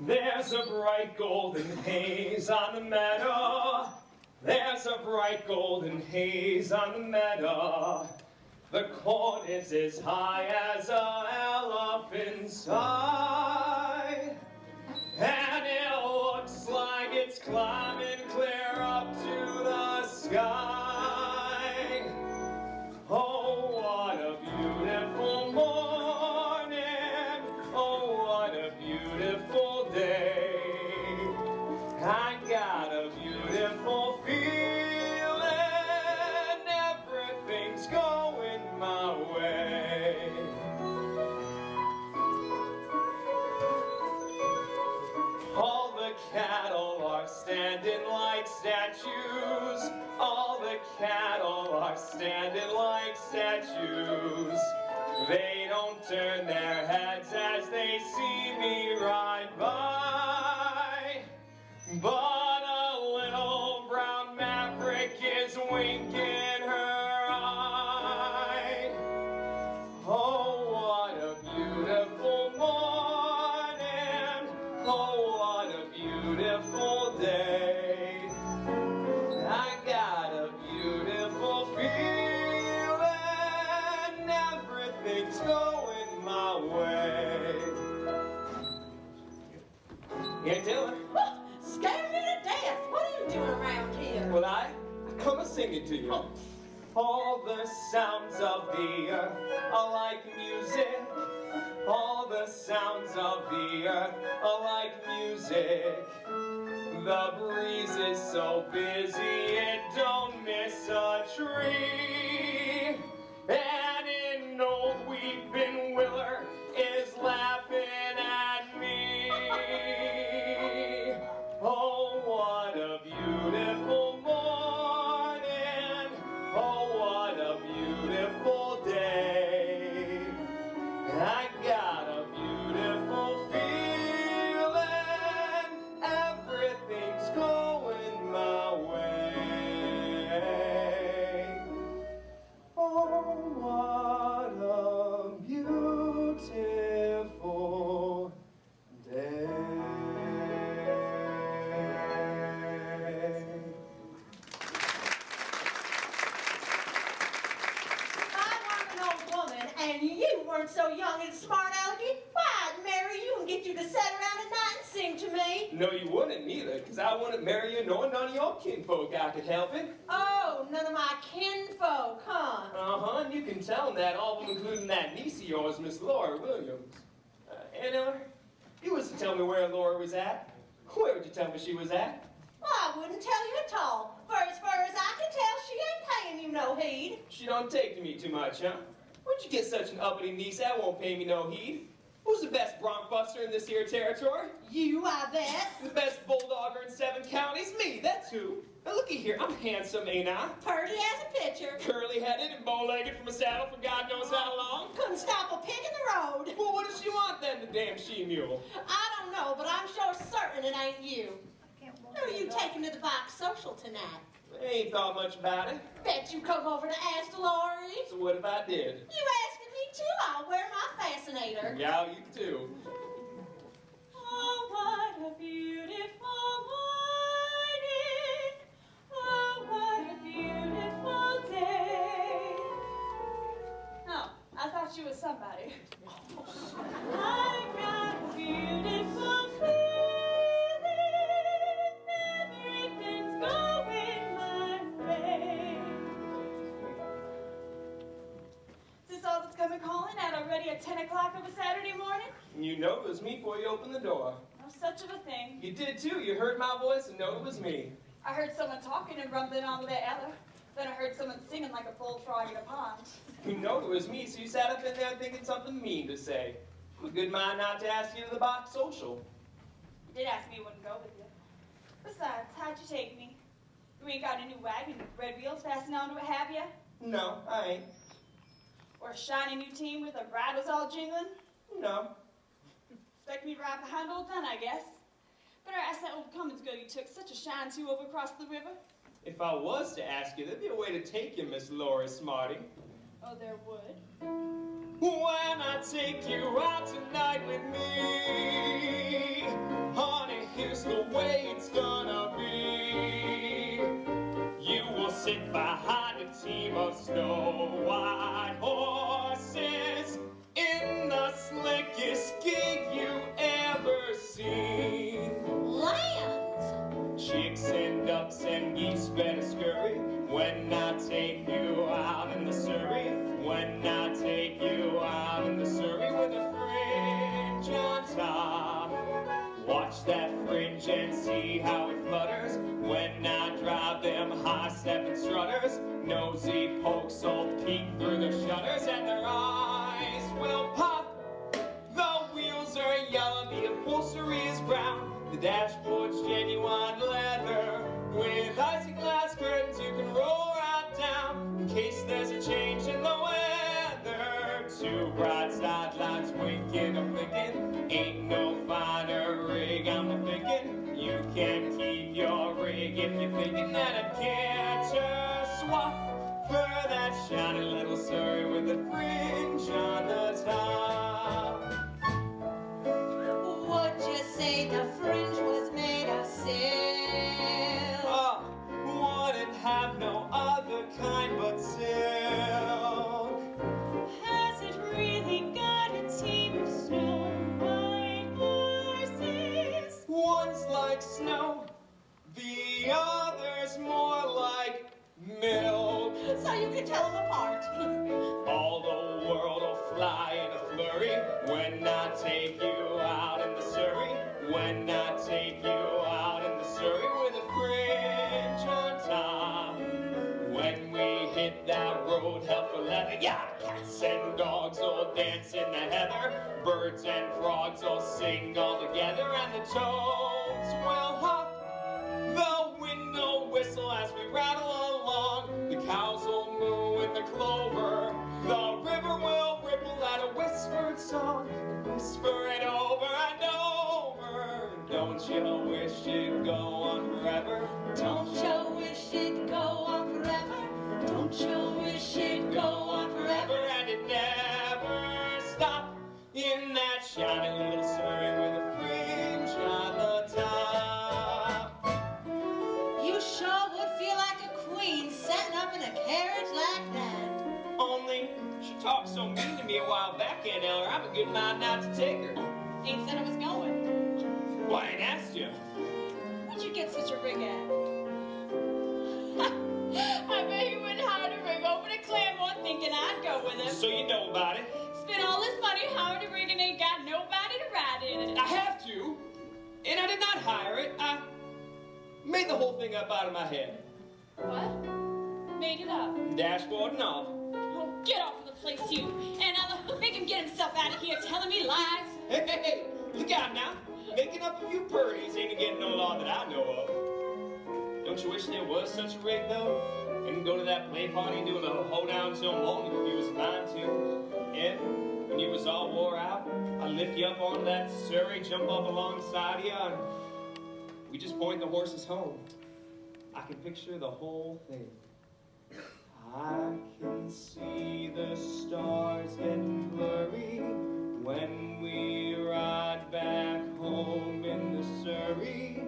There's a bright golden haze on the meadow. There's a bright golden haze on the meadow. The corn is as high as an elephant's eye. And it looks like it's climbing clear up to the sky. Oh, what a beautiful morning. Oh, what a beautiful day. I got a beautiful feeling. Everything's going my way. like statues. All the cattle are standing like statues. They don't turn their heads as they see me ride by. But a little brown maverick is winking her eye. Oh, what a beautiful morning. Oh, what a beautiful day. I got a beautiful feeling. Everything's going my way. Yeah, Dylan. Scared me to death. What are you doing around here? Well, I come a singing to you. All the sounds of the earth are like music. All the sounds of the earth are like music. The breeze is so busy it don't miss a tree. And an old weeping willow is laughing at me. Oh, what a beautiful morning. Oh, what a beautiful day. I got a beautiful feeling. Everything's going my way. Oh, what a beautiful day. And you weren't so young and smart, Alecky, why, I'd marry you and get you to sit around at night and sing to me. No, you wouldn't neither, because I wouldn't marry you knowing none of your kinfolk I could help it. Oh, none of my kinfolk, huh? Uh-huh, and you can tell them that, all of them, including that niece of yours, Miss Laura Williams. Anna, you was to tell me where Laura was at. Where would you tell me she was at? Well, I wouldn't tell you at all. For as far as I can tell, she ain't paying you no heed. She don't take to me too much, huh? Where'd you get such an uppity niece that won't pay me no heed? Who's the best bronc buster in this here territory? You, I bet. The best bulldogger in 7 counties? Me, that's who. Now looky here, I'm handsome, ain't I? Purty as a pitcher. Curly-headed and bow-legged from a saddle for God knows how long. Couldn't stop a pig in the road. Well, what does she want then, the damn she-mule? I don't know, but I'm sure certain it ain't you. Who are you taking to the box social tonight? I ain't thought much about it. Bet you come over to ask Laurie. So what if I did? You asking me too? I'll wear my fascinator. Yeah, you too. Oh, what a beautiful morning. Oh, what a beautiful day. Oh, I thought you was somebody. I got a beautiful feeling. Everything's going my way. Is this all that's coming calling out already at 10 o'clock of a Saturday morning? You know it was me before you opened the door. No such of a thing. You did too. You heard my voice and know it was me. I heard someone talking and rumbling on with that other. Then I heard someone singing like a bullfrog in a pond. You know it was me, so you sat up in there thinking something mean to say. A good mind not to ask you to the box social. You did ask me you wouldn't go with you. Besides, how'd you take me? You ain't got a new wagon with red wheels fastened onto it, have you? No, I ain't. Or a shiny new team with the rattles all jingling? No. Expect me to ride behind old Dunn, I guess. Better ask that old Cummins girl you took such a shine to over across the river. If I was to ask you, there'd be a way to take you, Miss Laura Smarty. Oh, there would? When I take you out tonight with me, honey, here's the way it's gonna be. You will sit behind a team of snow-white horses in the slickest gig you ever seen. Lands! Chicks and ducks and geese better scurry when I take you out in the Surrey. When I take you out in the Surrey with a fringe on top. Watch that fringe and see how it flutters when I drive them high-stepping strutters. Nosy pokes will peek through the shutters and their eyes will pop. The wheels are yellow, the upholstery is brown. The dashboard's genuine leather with case there's a change in the weather. Two bright sidelights winking, I'm thinking, ain't no finer rig, I'm thinking. You can keep your rig if you're thinking that I'd care to swap for that shiny little Surrey with the fringe on the top. Would you say the fringe was made of silk? Oh, wouldn't have no other kind but silk. Has it really got a team of snow white horses? One's like snow, the other's more like milk. So you can tell them apart. All the world will fly in a flurry when I take you out in the Surrey. When I take you out in the Surrey with a fringe on top. When we hit that road, hell for leather, yeah, cats and dogs will dance in the heather. Birds and frogs will sing all together, and the toads will hop. The wind will whistle as we rattle along. The cows will moo in the clover. The river will ripple at a whispered song. Whisper it over and over. Don't you wish it'd go on forever? Don't you wish it'd go on forever? Don't you wish it'd go on forever? And it never stopped in that shiny little Surrey with a fringe on the top. You sure would feel like a queen setting up in a carriage like that. Only she talked so mean to me a while back, Aunt Eller, I have a good mind not to take her. Ain't said it was going. Why, I ain't asked you. Where'd you get such a rig at? I bet he wouldn't hire a rig over to Claremont thinking I'd go with him. So you know about it. Spent all this money hiring a rig and ain't got nobody to ride in it. I have to. And I did not hire it. I made the whole thing up out of my head. What? Made it up. Dashboard and all. Oh, get off of the place, you. And make him get himself out of here telling me lies. Hey, hey, hey, look out now. Making up a few birdies ain't against no law that I know of. Don't you wish there was such a rig, though? And go to that play party and do a little hoedown till morning if you was inclined to. And when you was all wore out, I'd lift you up onto that Surrey, jump up alongside you, and we just point the horses home. I can picture the whole thing. I can see the stars getting blurry when we ride back home in the Surrey,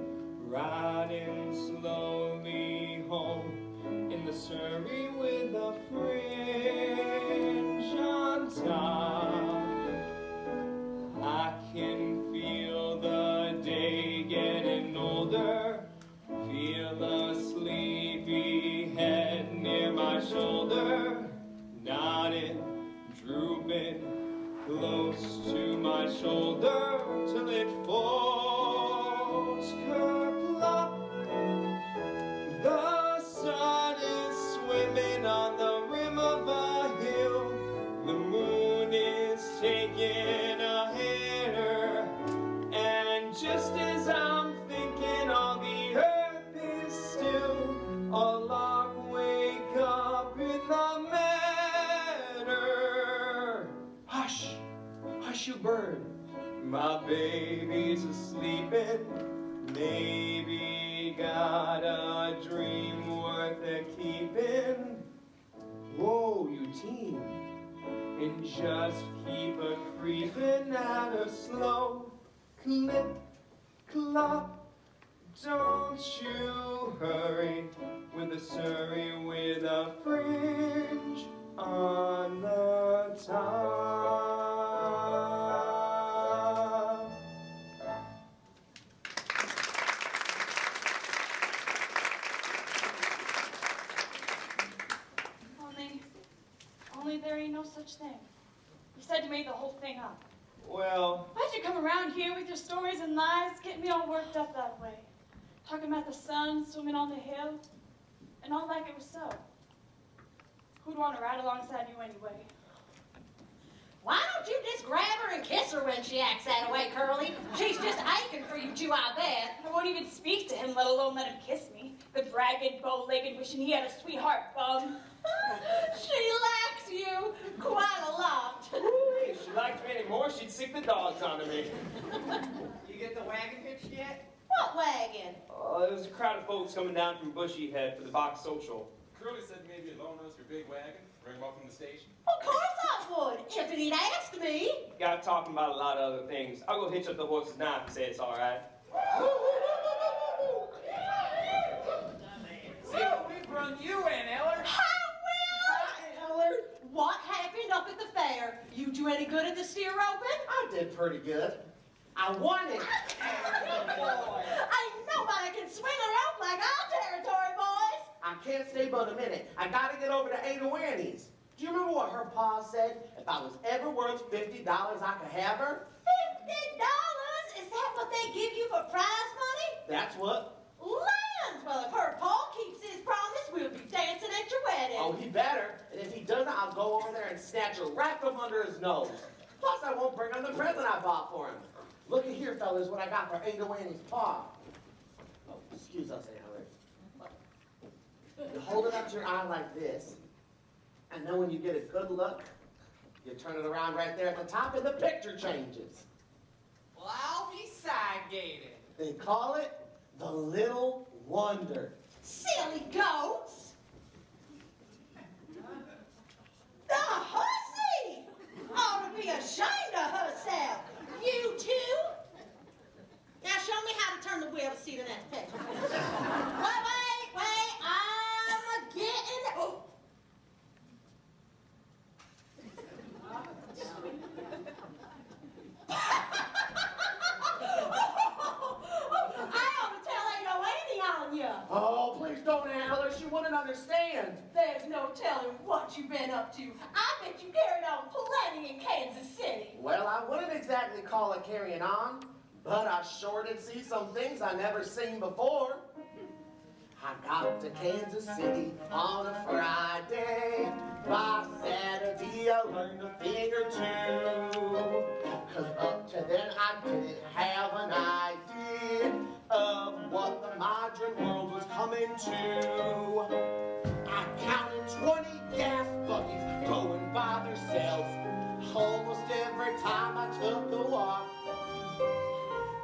riding slowly home in the Surrey with a fringe on top. I can feel the day getting older, feel a sleepy head near my shoulder, nodding, drooping, close to my shoulder till it falls kerplop. The sun is swimming on the rim of a hill. The moon is taking a header. And just as I'm thinking all the earth is still, a lark wake up in the meadow. Hush, hush you bird, my baby's a-sleepin'. Maybe got a dream worth a keepin'. Whoa, you teen, and just keep a creepin' at a slow click, clop. Don't you hurry with a Surrey with a fringe on the top. Only there ain't no such thing. You said you made the whole thing up. Well, Why'd you come around here with your stories and lies, getting me all worked up that way? Talking about the sun swimming on the hill, and all like it was so. Who'd want to ride alongside you anyway? Why don't you just grab her and kiss her when she acts that way, Curly? She's just aching for you two, I bet. I won't even speak to him, let alone let him kiss me. The ragged, bow-legged, wishing he had a sweetheart bum. She likes you quite a lot. If she liked me anymore, she'd sick the dogs onto me. You get the wagon hitched yet? What wagon? There was a crowd of folks coming down from Bushy Head for the box social. Curly said maybe you'd loan us your big wagon, bring him up from the station. Of course I would, if he'd asked me. Got talking about a lot of other things. I'll go hitch up the horses now if you say it's all right. See what we've run you in, Eller. I will! Eller, what happened up at the fair? You do any good at the steer roping? I did pretty good. I won it. Ain't nobody can swing a rope like our territory, boys. I can't stay but a minute. I gotta get over to Ada Wanny's. Do you remember what her pa said? If I was ever worth $50, I could have her? $50? Is that what they give you for prize money? That's what. Lands! Well, if her pa keeps his promise, we'll be dancing at your wedding. Oh, he better. And if he doesn't, I'll go over there and snatch her right from under his nose. Plus, I won't bring him the present I bought for him. Look at here, fellas, what I got for Ada Wanny's pa. Oh, excuse us, Hillary. You hold it up to your eye like this, and then when you get a good look, you turn it around right there at the top, and the picture changes. Well, I'll be side-gated. They call it the Little Wonder. Silly goats! The hussy! Ought to be ashamed of herself. You too? Now show me how to turn the wheel to see the next picture. Wait, I'm getting... Oh. I ought to tell Ada Wanny on you. Oh, please don't, Alice. She wouldn't understand. There's no telling what you've been up to. I bet you carried on plenty in Kansas City. Well, I wouldn't exactly call it carrying on, but I sure did see some things I never seen before. I got to Kansas City on a Friday. By Saturday, I learned a thing or two. 'Cause up to then, I didn't have an idea of what the modern world was coming to. I counted 20 gas buggies going by themselves almost every time I took a walk.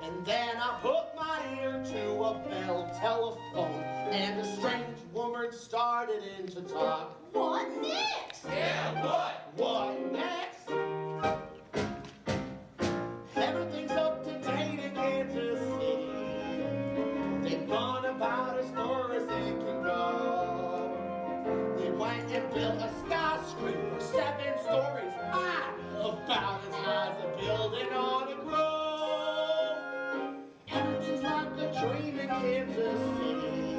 And then I put my ear to a bell telephone, and a strange woman started in to talk. What next? Yeah, what? What next? Everything's up to date in Kansas City. They've gone about as far as they can go. They went and built a skyscraper 7 stories high, about as high as a building on a grove. Everything's like a dream in Kansas City.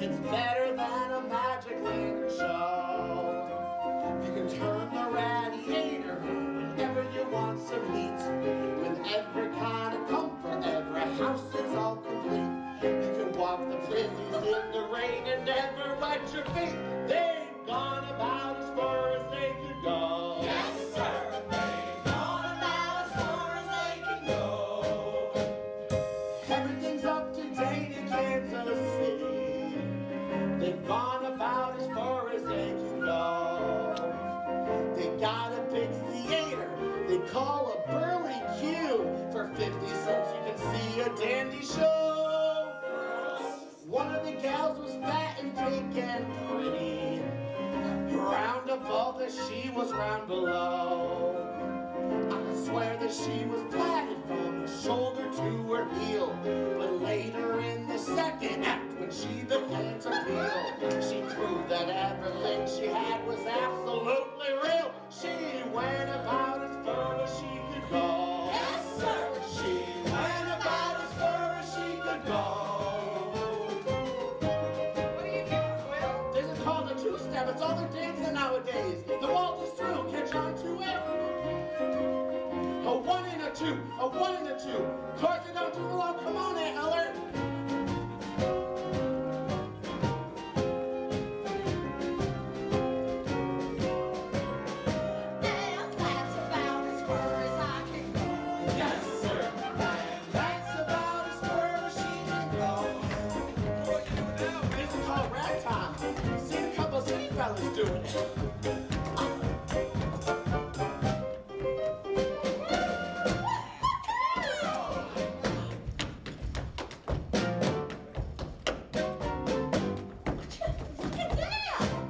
It's better than a magic lantern show. You can turn the radiator whenever you want some heat. With every kind of comfort, every house is all complete. You can walk the Privies in the rain and never wet your feet. They've gone about as far as they could go. Yes, sir. They've gone about as far as they can go. Everything's up to date in Kansas City. They've gone about as far as they can go. They got a big theater they call a Burley Q. For 50 cents you can see a dandy show. One of the gals was fat and pink and pretty. Round above as she was round below. I swear that she was platted from her shoulder to her heel. But later in the second act, when she began to peel, she proved that everything she had was absolutely real. She went about as far as she could go. Yes, sir. She went about as far as she could go. What are you doing, Will? This is called a two-step. It's all they're dancing nowadays. The waltz is through. Catch on to it. A 1 and a 2. A 1 and a 2. Of course, it don't do long. Come on, Aunt Eller. Well, that's doing it. Get down!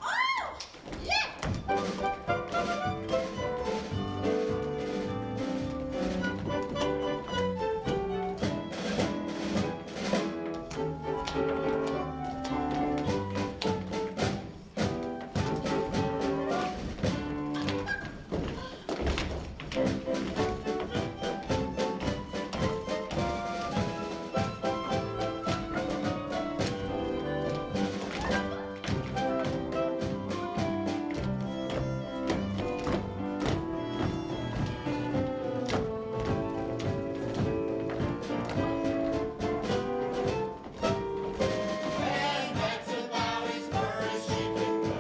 Oh! Yeah! And that's about as far as she can go.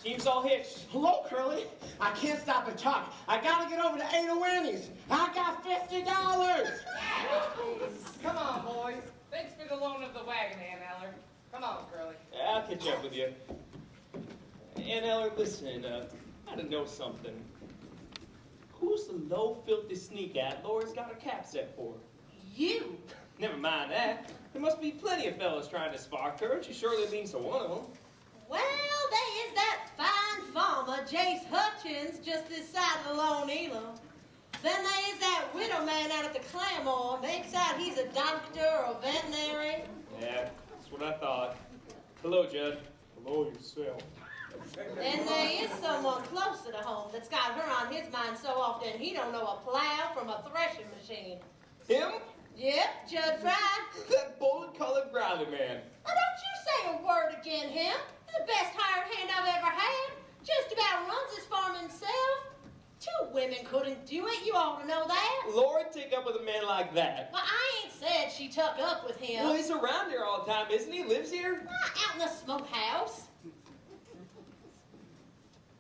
Team's all hitched. Hello, Curly. I can't stop and talk. I gotta get over to Ada Winnie's. I got $50. Come on, boys. Thanks for the loan of the wagon, Aunt Eller. Come on, Curly. I'll catch up with you. Aunt Eller, listen, I gotta know something. Who's the low, filthy sneak-at Laura's got her cap set for? You! Never mind that. There must be plenty of fellas trying to spark her, and she surely leans to one of them. Well, there is that fine farmer, Jace Hutchins, just this side of the Lone Elam. Then there is that widow man out at the Claremore, makes out he's a doctor or a veterinary. Yeah, that's what I thought. Hello, Judd. Hello yourself. Then there is someone closer to home that's got her on his mind so often he don't know a plow from a threshing machine. Him? Yep, Judd Fry. That bullet-colored growly man. Now don't you say a word again him. He's the best hired hand I've ever had. Just about runs his farm himself. 2 women couldn't do it, you ought to know that. Laura take up with a man like that. Well, I ain't said she took up with him. Well, he's around here all the time, isn't he? Lives here? Out in the smokehouse.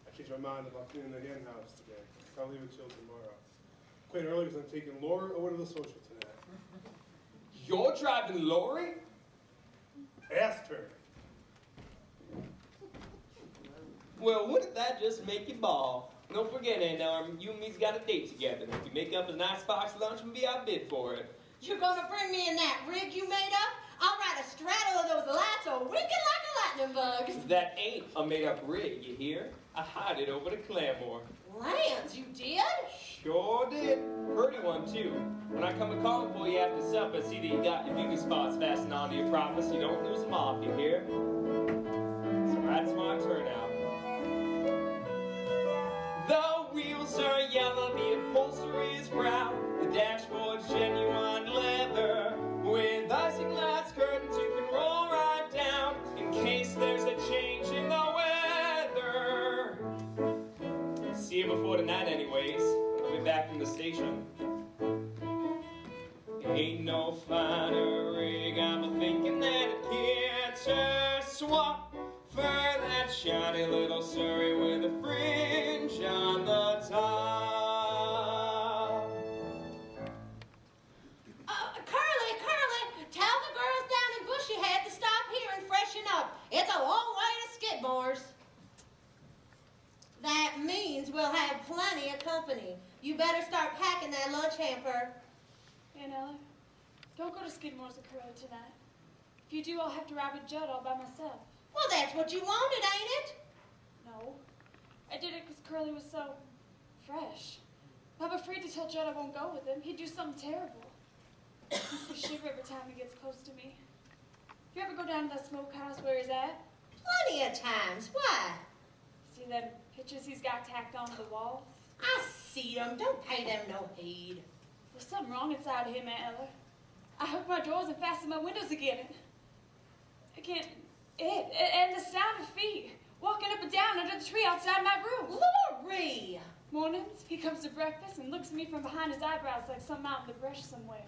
I changed my mind about cleaning the hen house today. I'll leave it till tomorrow. Quite early because I'm taking Laura over to the social tonight. You're driving Lori? Asked her. Well, wouldn't that just make you ball? Don't forget, Aunt Eller, you and me's got a date together. If you make up a nice box lunch, we'll be outbid for it. You're gonna bring me in that rig you made up? I'll ride a straddle of those lights or winking like a lightning bug. That ain't a made-up rig, you hear? I hired it over to Claremore. Lance, you did? Sure did. Pretty one, too. When I come a calling for you after supper, see that you got your beauty spots fastened onto your proper so you don't lose them off, you hear? So that's my turnout. The wheels are yellow, the upholstery is brown, the dashboard's genuine leather. With icy glass curtains you can roll right down in case there's a change in the weather. See you before tonight anyways. I'll be back from the station. Ain't no finer rig, I'm thinking that it gets her swap for that shiny little Surrey with a fringe on the top. Curly, tell the girls down in Bushyhead to stop here and freshen up. It's a long way to Skidmore's. That means we'll have plenty of company. You better start packing that lunch hamper. Aunt Ella, don't go to Skidmore's with Curly tonight. If you do, I'll have to ride with Judd all by myself. Well, that's what you wanted, ain't it? No, I did it because Curly was so fresh. I'm afraid to tell Judd I won't go with him. He'd do something terrible. I shiver every time he gets close to me. If you ever go down to that smokehouse where he's at, Plenty of times. Why? see them pictures he's got tacked onto the walls? I see them. Don't pay them no heed. There's something wrong inside of him, Aunt Ella. I hooked my doors and fastened my windows again. And the sound of feet walking up and down under the tree outside my room. Lori! Mornings, he comes to breakfast and looks at me from behind his eyebrows like some out in the brush somewhere.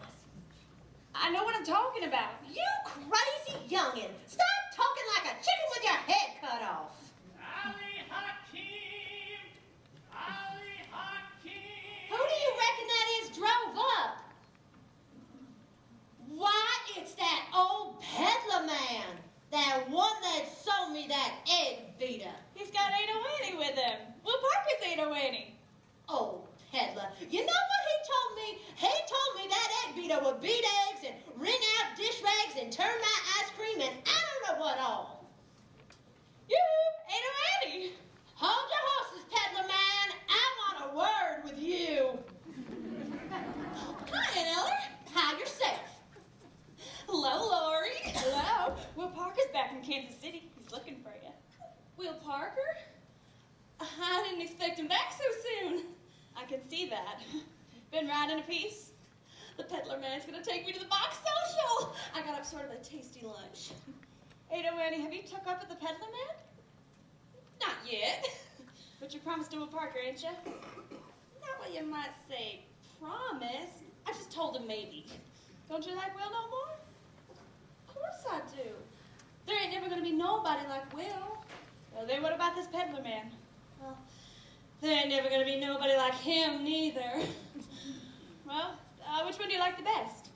I know what I'm talking about. You crazy youngin'. Stop talking like a chicken with your head cut off. Ali Hakim! Ali Hakim! Who do you reckon that is drove up? Why, it's that old peddler man. That one that sold me that egg beater. He's got Ada Winnie with him. Will Parker's Ada Winnie. Old peddler. You know what he told me? He told me that egg beater would beat eggs and wring out dish rags and turn my ice cream and I don't know what all. Yoo-hoo, Ada Winnie. Hold your horses, peddler man. I want a word with you. Hi, Aunt Eller. Hi yourself. Hello, Lori. Hello. Will Parker's back in Kansas City. He's looking for you. Will Parker? I didn't expect him back so soon. I can see that. Been riding a piece? The peddler man's gonna take me to the box social. I got up sort of a tasty lunch. Ada Winnie, have you took up with the peddler man? Not yet. But you promised to Will Parker, ain't you? Not what you might say, promise. I just told him maybe. Don't you like Will no more? Of course I do. There ain't never gonna be nobody like Will. Well, then what about this peddler man? Well, there ain't never gonna be nobody like him neither. Well, which one do you like the best?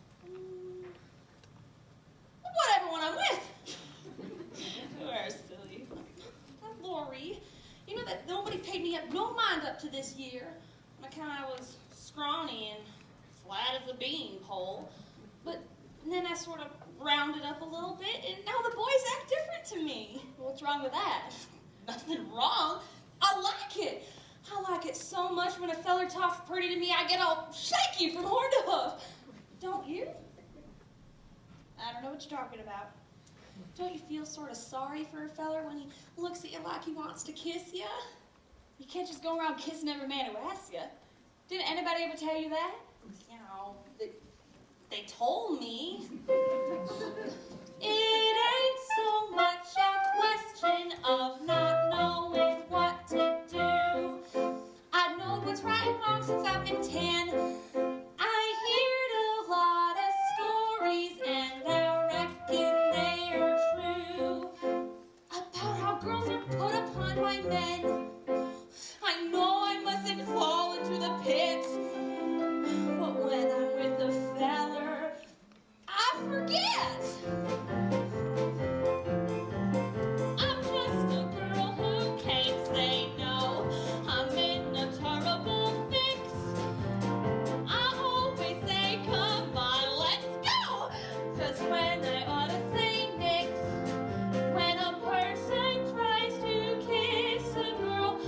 Whatever one I'm with. You are silly. Lori, you know that nobody paid me up no mind up to this year. On account I was scrawny and flat as a bean pole. But then I sort of rounded up a little bit, and now the boys act different to me. What's wrong with that? Nothing wrong. I like it. I like it so much when a feller talks pretty to me, I get all shaky from horn to hoof. Don't you? I don't know what you're talking about. Don't you feel sort of sorry for a feller when he looks at you like he wants to kiss you? You can't just go around kissing every man who asks you. Didn't anybody ever tell you that? You know, they told me. It ain't so much a question of not knowing what to do. I know what's right and wrong since I've been 10. I heard a lot of stories and I reckon they are true about how girls are put upon by men. I know I mustn't fall into the pit, but when I'm with a feller, I forget. I'm just a girl who can't say no. I'm in a terrible fix. I always say, come on, let's go. 'Cause when I ought to say nix, when a person tries to kiss a girl,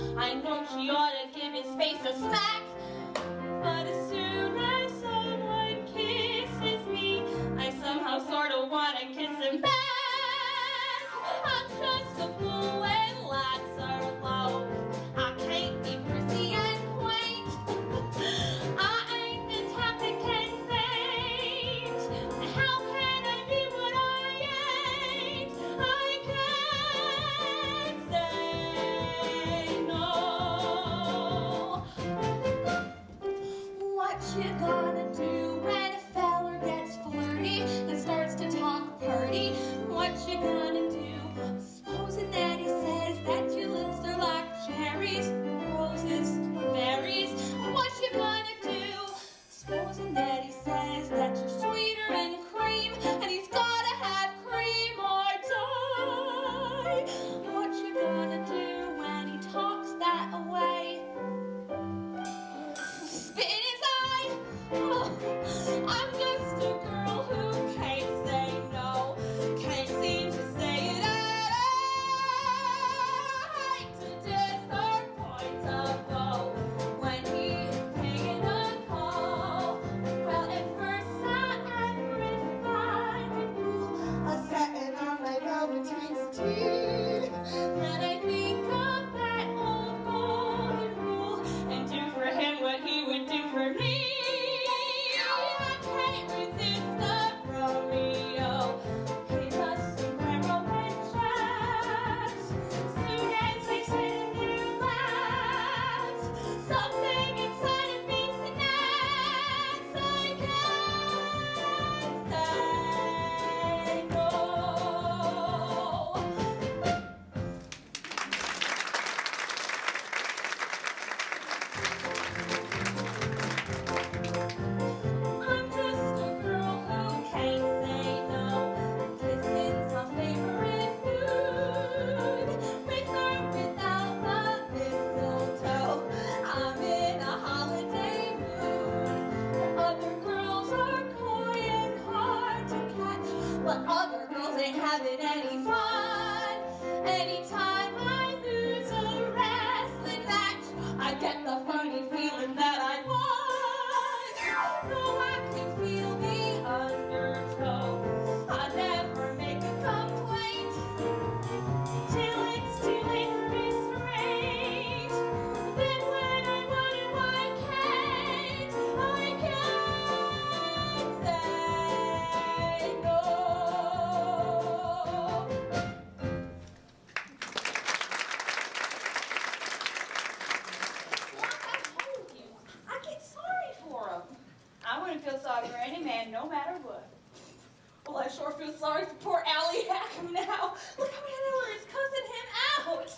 sure feel sorry for poor Allie Hackham now. Look how Hannah is cussing him out.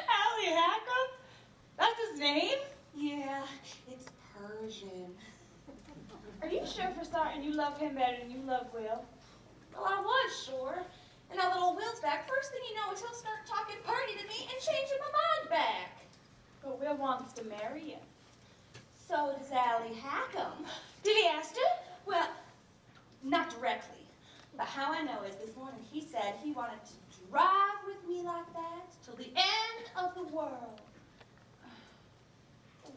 Allie Hackham? That's his name? Yeah, it's Persian. Are you sure for certain you love him better than you love Will? Well, I was sure. And now that old Will's back, first thing you know is he'll start talking party to me and changing my mind back. But Will wants to marry you. So does Allie Hackham. Did he ask you? Well, not directly. But how I know is this morning he said he wanted to drive with me like that till the end of the world.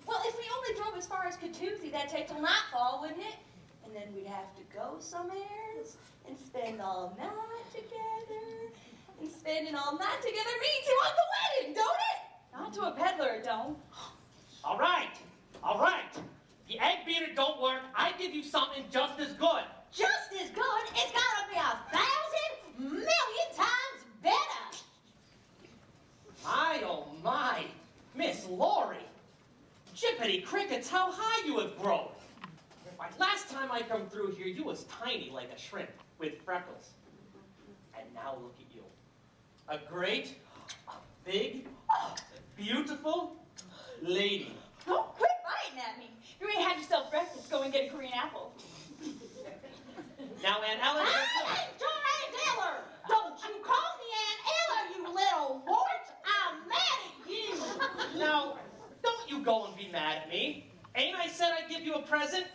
Well, if we only drove as far as Catoosie, that'd take till nightfall, wouldn't it? And then we'd have to go somewhere and spend all night together. And spending all night together means he wants a wedding, don't it? Not to a peddler, it don't. All right. The egg beater don't work. I give you something just as good. Just as good, it's gotta be 1,000,000,000 times better. My, oh my. Miss Laurie. Jippity crickets, how high you have grown. Why, last time I come through here, you was tiny like a shrimp with freckles. And now look at you. A great, big, beautiful lady. Oh, quit biting at me. You ain't had yourself breakfast. Go and get a green apple. Now, Aunt Ellen... I ain't your Aunt Eller. Don't you call me Aunt Eller, you little wart. I'm mad at you. Now, don't you go and be mad at me. Ain't I said I'd give you a present?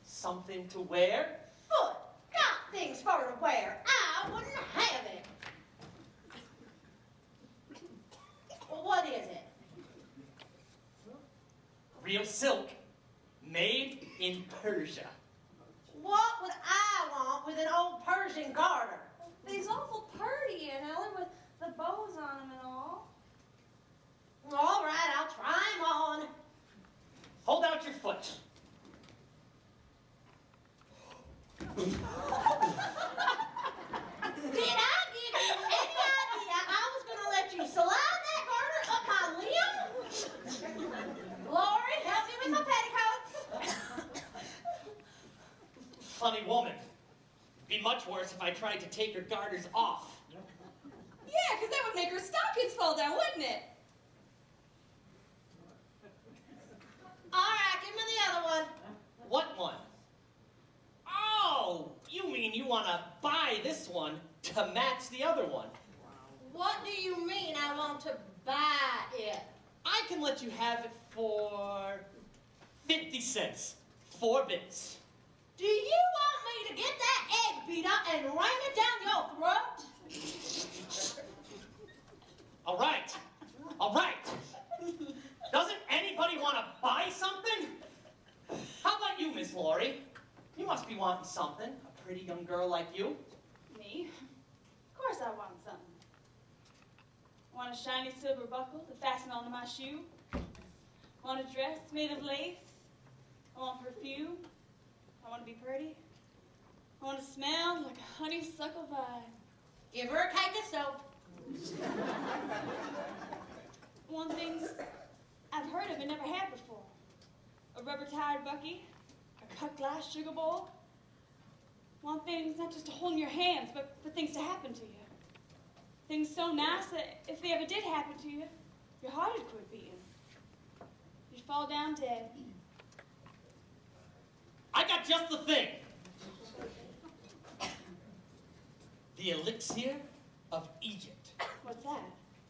Something to wear? Foot, got things for to wear. I wouldn't have it. Well, what is it? Real silk. Made in Persia. What would I want with an old Persian garter? These awful purty, Aunt Ellen, with the bows on them and all. All right, I'll try 'em on. Hold out your foot. Did I give you any idea I was going to let you slide that garter up my limb? Lori, help me with my petticoats. Funny woman. It'd be much worse if I tried to take her garters off. Yeah, because that would make her stockings fall down, wouldn't it? All right, give me the other one. What one? Oh, you mean you want to buy this one to match the other one? What do you mean I want to buy it? I can let you have it for 50 cents. 4 bits. Do you want me to get that egg beater and ram it down your throat? All right. Doesn't anybody want to buy something? How about you, Miss Laurie? You must be wanting something. A pretty young girl like you. Me? Of course I want something. I want a shiny silver buckle to fasten onto my shoe. I want a dress made of lace. I want perfume. I want to be pretty. I want to smell like a honeysuckle vine. Give her a cake of soap. I want things I've heard of and never had before. A rubber-tired bucky, a cut glass sugar bowl. I want things not just to hold in your hands, but for things to happen to you. Things so nice that if they ever did happen to you, your heart would quit beating. You'd fall down dead. I got just the thing. The elixir of Egypt. What's that?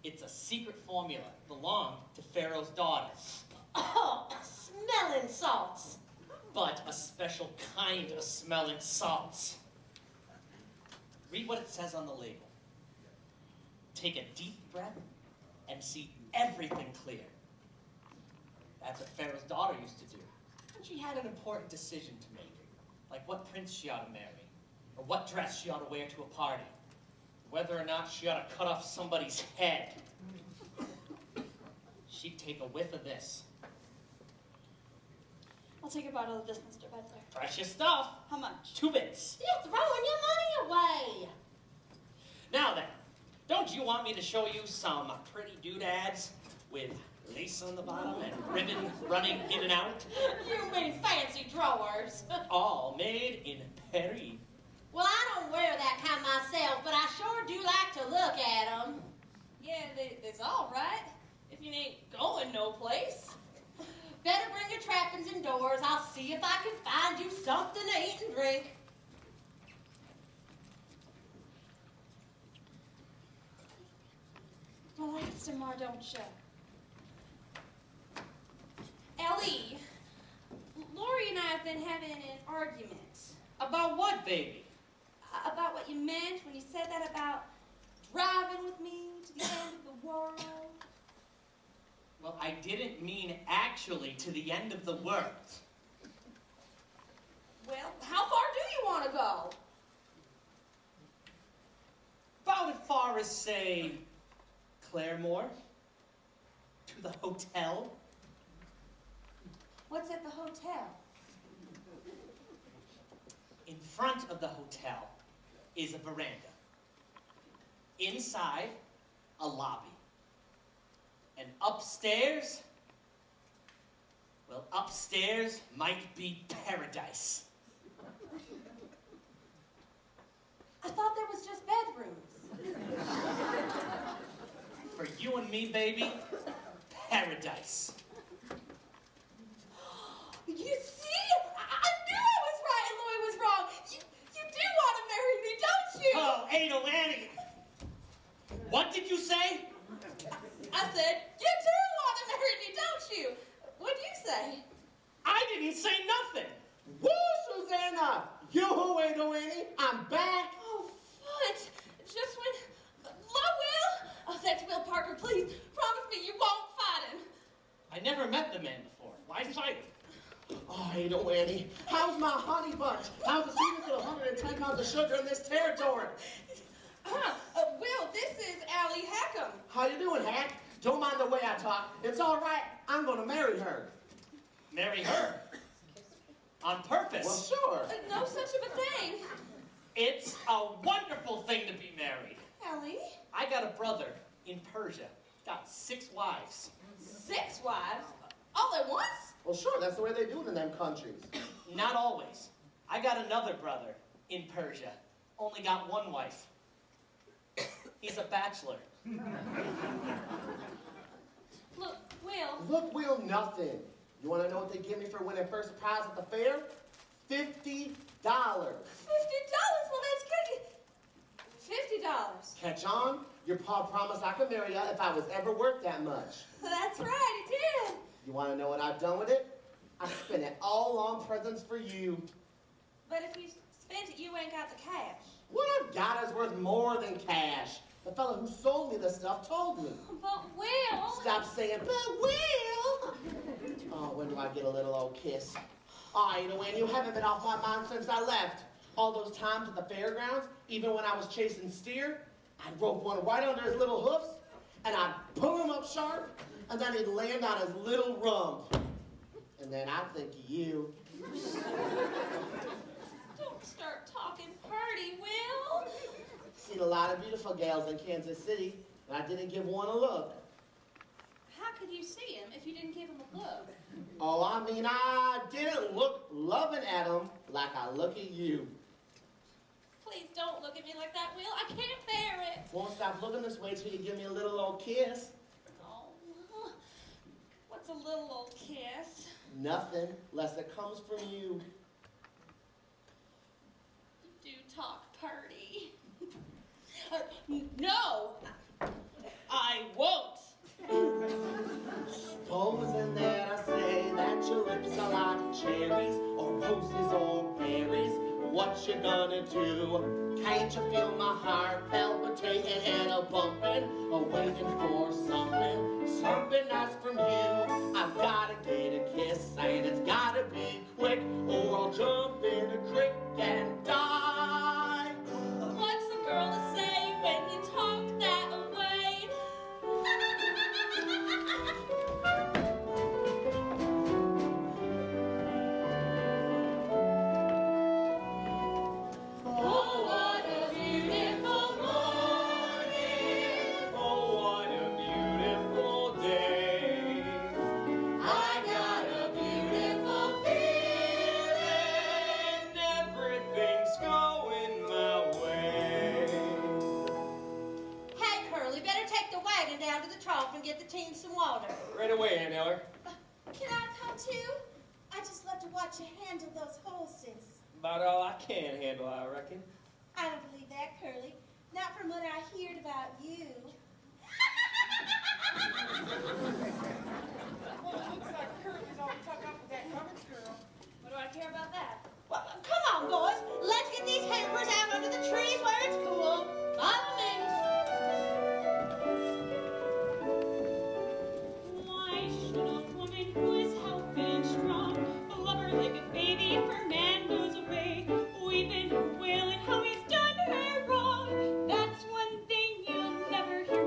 It's a secret formula belonged to Pharaoh's daughters. Oh, smelling salts. But a special kind of smelling salts. Read what it says on the label. Take a deep breath and see everything clear. That's what Pharaoh's daughter used to do. And she had an important decision to make, like what prince she ought to marry, or what dress she ought to wear to a party, whether or not she ought to cut off somebody's head. She'd take a whiff of this. I'll take a bottle of this, Mr. Peddler. Precious stuff. How much? 2 bits. You're throwing your money away. Now then, don't you want me to show you some pretty doodads with lace on the bottom and ribbon running in and out? You mean fancy drawers. All made in Paris. Well, I don't wear that kind myself, but I sure do like to look at them. Yeah, it's all right if you ain't going no place. Better bring your trappings indoors. I'll see if I can find you something to eat and drink. Well, ask tomorrow, don't you? Ellie, Lori and I have been having an argument About what, baby? about what you meant when you said that about driving with me to the end of the world. Well, I didn't mean actually to the end of the world. Well, how far do you want to go? About as far as, say, Claremore? To the hotel? What's at the hotel? In front of the hotel is a veranda. Inside, a lobby. And upstairs, well, upstairs might be paradise. I thought there was just bedrooms. For you and me, baby, paradise. You see? I knew I was right and Lori was wrong. You do want to marry me, don't you? Oh, Ada Lanning. What did you say? I said, you do want to marry me, don't you? What'd you say? I didn't say nothing. Woo, Susanna! Yoo-hoo, ain't no any. I'm back. Oh, fudge. Just when... Will? Oh, that's Will Parker. Please, promise me you won't fight him. I never met the man before. Why fight him? Oh, ain't no any. How's my honey bunch? How's the sweetness of 110 pounds of sugar in this territory? Will, this is Allie Hackham. How you doing, Hack? Don't mind the way I talk. It's all right. I'm gonna marry her. Marry her? On purpose? Well, sure. No such of a thing. It's a wonderful thing to be married. Allie? I got a brother in Persia. Got 6 wives. 6 wives? All at once? Well, sure. That's the way they do it in them countries. Not always. I got another brother in Persia. Only got 1 wife. He's a bachelor. Look, Will. Look, Will, nothing. You want to know what they give me for winning first prize at the fair? $50. $50? Well, that's good. $50. Catch on? Your pa promised I could marry you if I was ever worth that much. That's right, it did. You want to know what I've done with it? I spent it all on presents for you. But if you spent it, you ain't got the cash. What I've got is worth more than cash. The fellow who sold me the stuff told me. But Will... Stop saying, but Will! Oh, when do I get a little old kiss? Oh, you know, Wayne, you haven't been off my mind since I left. All those times at the fairgrounds, even when I was chasing steer, I'd rope one right under his little hoofs, and I'd pull him up sharp, and then he'd land on his little rump. And then I'd think of you. Don't start talking purty, Will. Seen a lot of beautiful gals in Kansas City, and I didn't give one a look. How could you see him if you didn't give him a look? Oh, I mean, I didn't look loving at him like I look at you. Please don't look at me like that, Will. I can't bear it. Won't stop looking this way till you give me a little old kiss. Oh, what's a little old kiss? Nothing, unless it comes from you. You do talk purty. No, I won't. Supposing that I say that your lips are like cherries or roses or berries, what you gonna do? Can't you feel my heart palpitating and a bumping, or waiting for something nice from you? I've gotta get a kiss, and it's gotta be quick, or I'll jump in a creek and die. What's a girl to say when you talk that way? Oh, what a beautiful morning. Oh, what a beautiful day. I got a beautiful feeling. Everything down to the trough and get the team some water. Right away, Aunt Eller. Can I come too? I just love to watch you handle those horses. About all I can handle, I reckon. I don't believe that, Curly. Not from what I heard about you. Well, it looks like Curly's all tucked up with that Cummins girl. What do I care about that? Well, come on, boys. Let's get these hampers out under the trees where it's cool. Follow me. Why should a woman who is healthy and strong blubber like a baby if her man goes away, weeping and wailing how he's done her wrong? That's one thing you'll never hear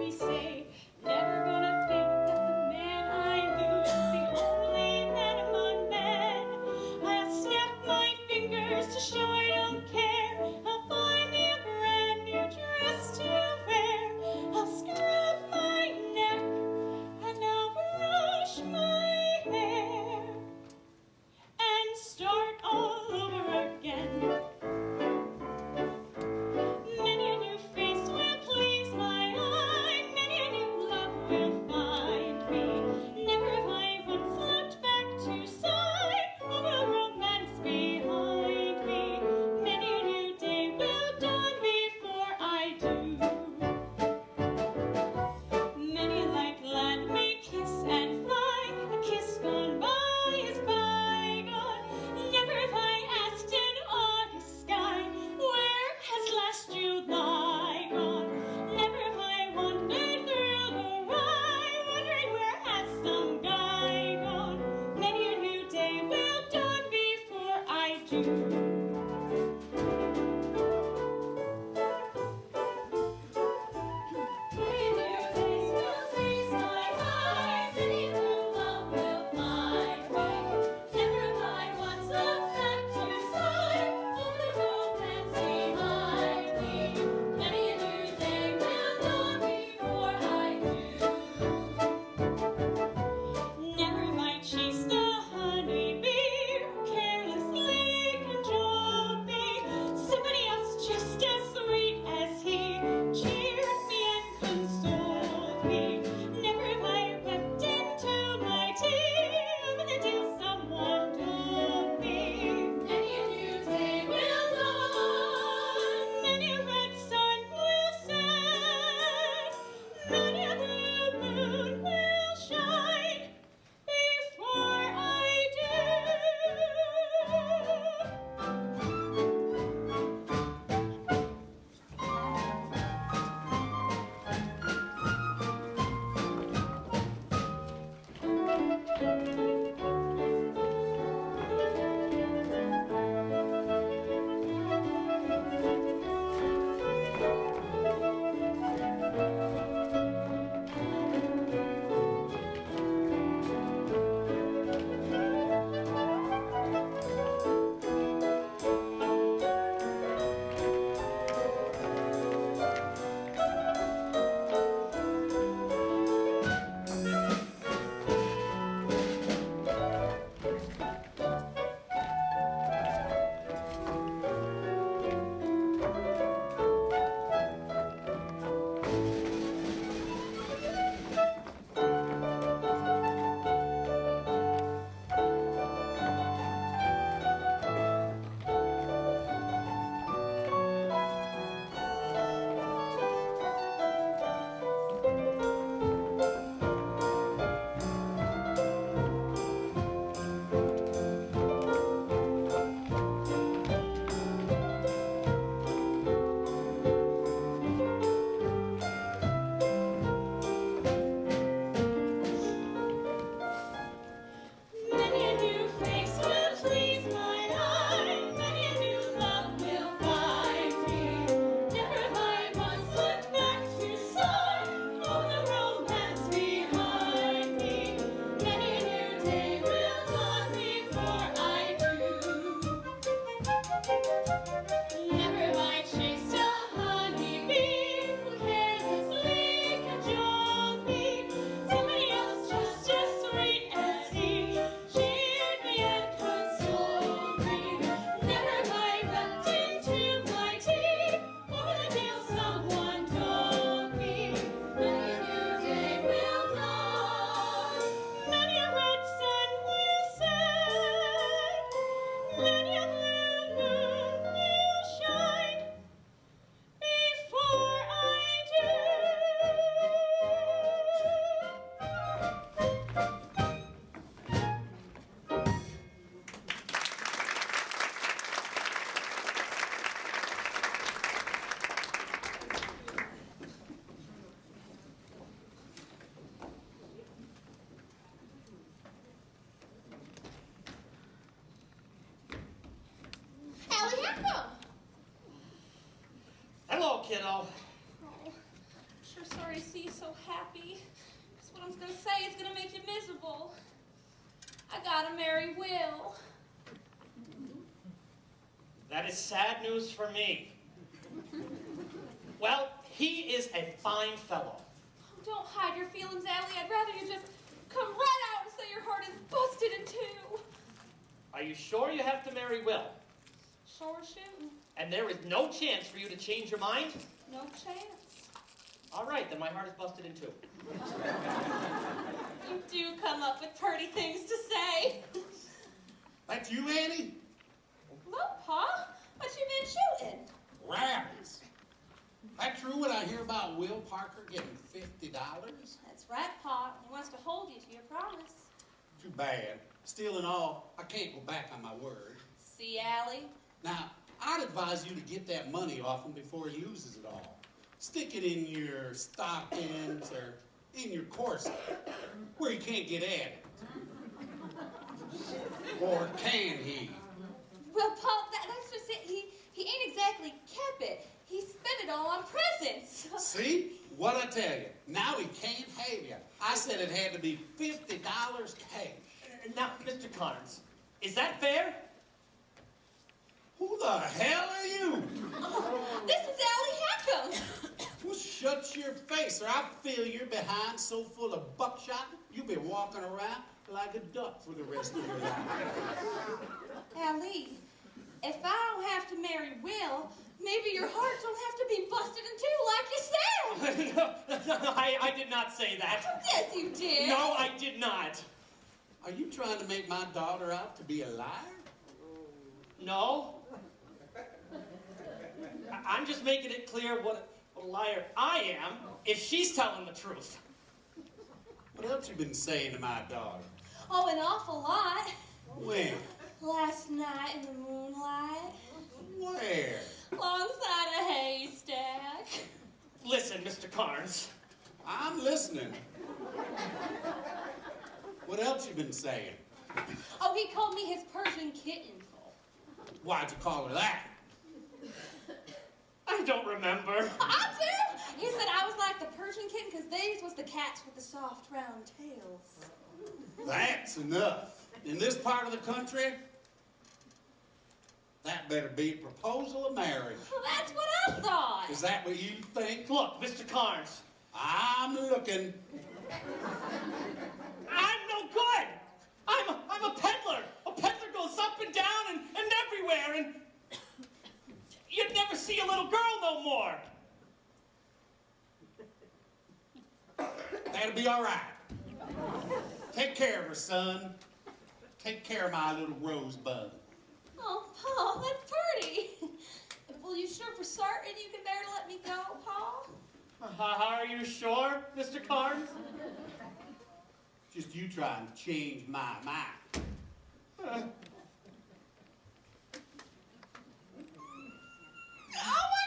kiddo. Oh, I'm sure sorry to see you so happy. Just what I'm gonna say is gonna make you miserable. I gotta marry Will. That is sad news for me. Well, he is a fine fellow. Oh, don't hide your feelings, Allie. I'd rather you just come right out and say your heart is busted in two. Are you sure you have to marry Will? Sure shooting. And there is no chance for you to change your mind? No chance. All right, then my heart is busted in two. You do come up with pretty things to say. That's you, Annie? Look, Pa, what you been shooting? Rabbits. That true what I hear about Will Parker getting $50? That's right, Pa. He wants to hold you to your promise. Too bad. Still and all, I can't go back on my word. See, Allie? Now, I'd advise you to get that money off him before he loses it all. Stick it in your stockings or in your corset, where he can't get at it. Or can he? Well, Pa, that's just it. He ain't exactly kept it. He spent it all on presents. See? What I tell you. Now he can't have you. I said it had to be $50 cash. Now, Mr. Carnes, is that fair? Who the hell are you? This is Allie Hackham. Well, shut your face, or I'll fill your behind so full of buckshot, you'll be walking around like a duck for the rest of your life. Allie, if I don't have to marry Will, maybe your heart don't have to be busted in two like you said. No, I did not say that. Yes, you did. No, I did not. Are you trying to make my daughter out to be a liar? No. I'm just making it clear what a liar I am if she's telling the truth. What else you been saying to my daughter? Oh, an awful lot. When? Last night in the moonlight, Where? alongside a haystack. Listen, Mr. Carnes. I'm listening. What else you been saying? Oh, he called me his Persian kitten. Why'd you call her that? I don't remember. I do. He said I was like the Persian kitten because these was the cats with the soft round tails. That's enough. In this part of the country, that better be a proposal of marriage. Well, that's what I thought. Is that what you think? Look, Mr. Carnes. I'm looking. I'm no good. I'm a peddler. A peddler goes up and down and everywhere, and you'd never see a little girl no more. That'll be all right. Take care of her, son. Take care of my little rosebud. Oh, Paul, that's pretty. Well, you sure for certain you can bear to let me go, Paul? Are you sure, Mr. Carnes? Just you trying to change my mind. Oh my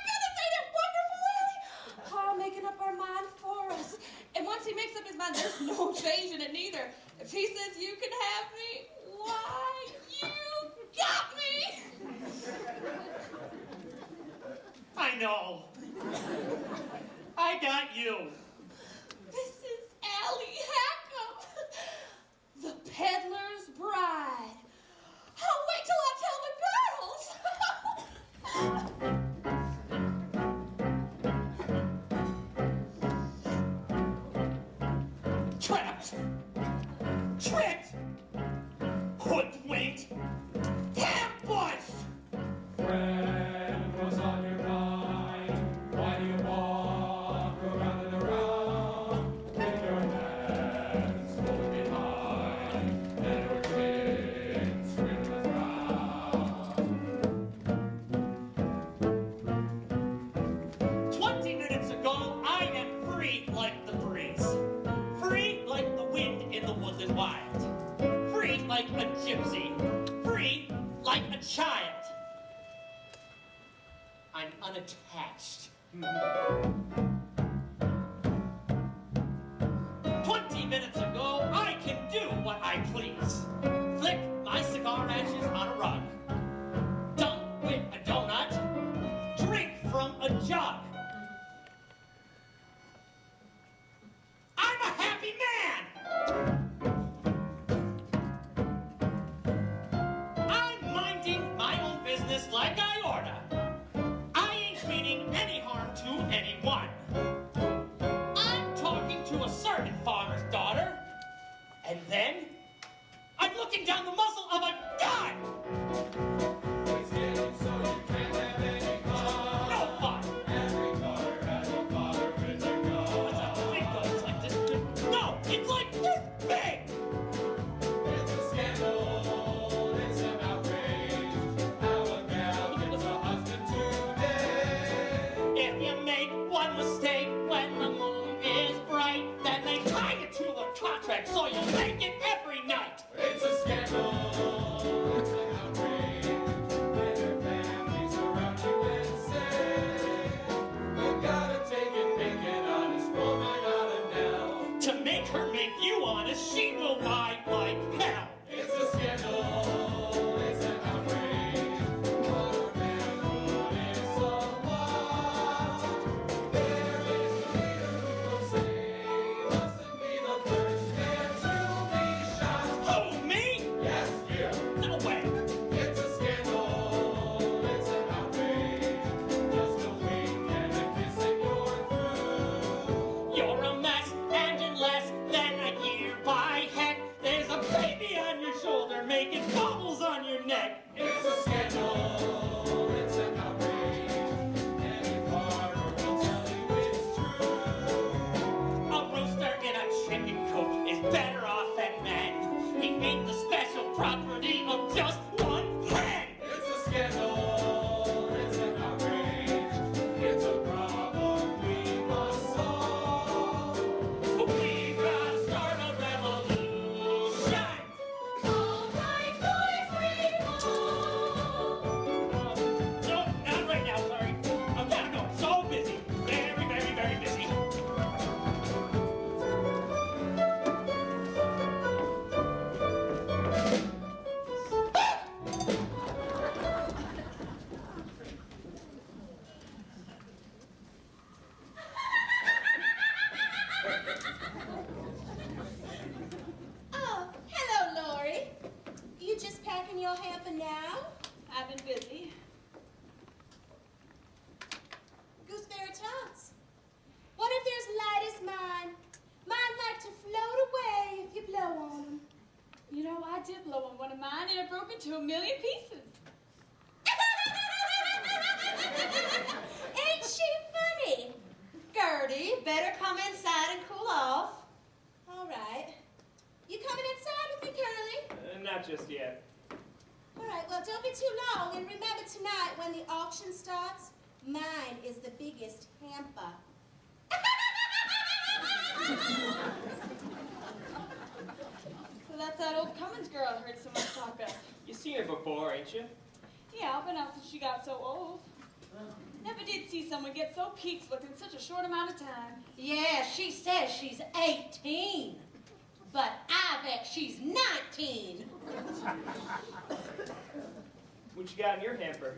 goodness, ain't it wonderful, Ellie? Paul making up our mind for us. And once he makes up his mind, there's no changing it neither. If he says you can have me, why, you got me! I know. I got you. This is Allie Hackham, the peddler's bride. I'll wait till I tell the girls. Trapped. Tricked. Hoodwinked. Ambushed. Friend, what's on your mind? Why do you walk around and around with your hands full behind and your chin screwed with round? 20 minutes ago, I am free like the breeze. Free like the wind in the woodland wild. Free like a gypsy. Free like a child. I'm unattached. 20 minutes ago, I can do what I please. Flick my cigar ashes on a rug. Dunk with a donut. Drink from a jug. a certain farmer's daughter. And then, I'm looking down the muzzle of a gun! It's getting so you can't have any fun. No fun! Every daughter has a father with a gun. What's a big gun? It's like this big. No, it's like this big! It's a scandal, it's an outrage. How a gal gets a husband today. If you make one mistake when the moon is bright, then they tie you to a contract so you'll make it every night. It's a scandal, it's an outrage. When your family's around you and say, you gotta take it, make an honest woman out of now. To make her make you honest, she will lie like hell. It's a scandal, it's an outrage. Our manhood is so wild. There is a leader who will say, mustn't be the first man to be shot. Who, me? Yes, you. No way. It's a scandal, it's an outrage. Just a wink and a kiss and you're through. You're a mess, and in less than a year by heck, there's a baby on your shoulder making bubbles on your neck. It's a scandal, it's an outrage. Any farmer will tell you it's true. A rooster in a chicken coop is better off than men. He ain't the special property of just one hen. It's a scandal, it's an outrage. It's a problem we must solve. We gotta start a revolution. All right, boys, No, not right now, sorry. I've gotta go. So busy. Very, very, very busy. Oh, hello, Lori. You just packing your hamper now? I've been busy. Gooseberry tots. What if they're as light as mine? Mine like to float away if you blow on them. You know, I did blow on one of mine and it broke into 1,000,000 pieces. Ain't she funny? Gertie, better come inside and cool off. All right. You coming inside with me, Curly? Not just yet. All right, well, don't be too long. And remember tonight, when the auction starts, mine is the biggest hamper. So that's that old Cummins girl I heard so much talk of. You seen her before, ain't you? Yeah, but not since she got so old. Never did see someone get so peaked looking in such a short amount of time. Yeah, she says she's 18. But I bet she's 19. What you got in your hamper?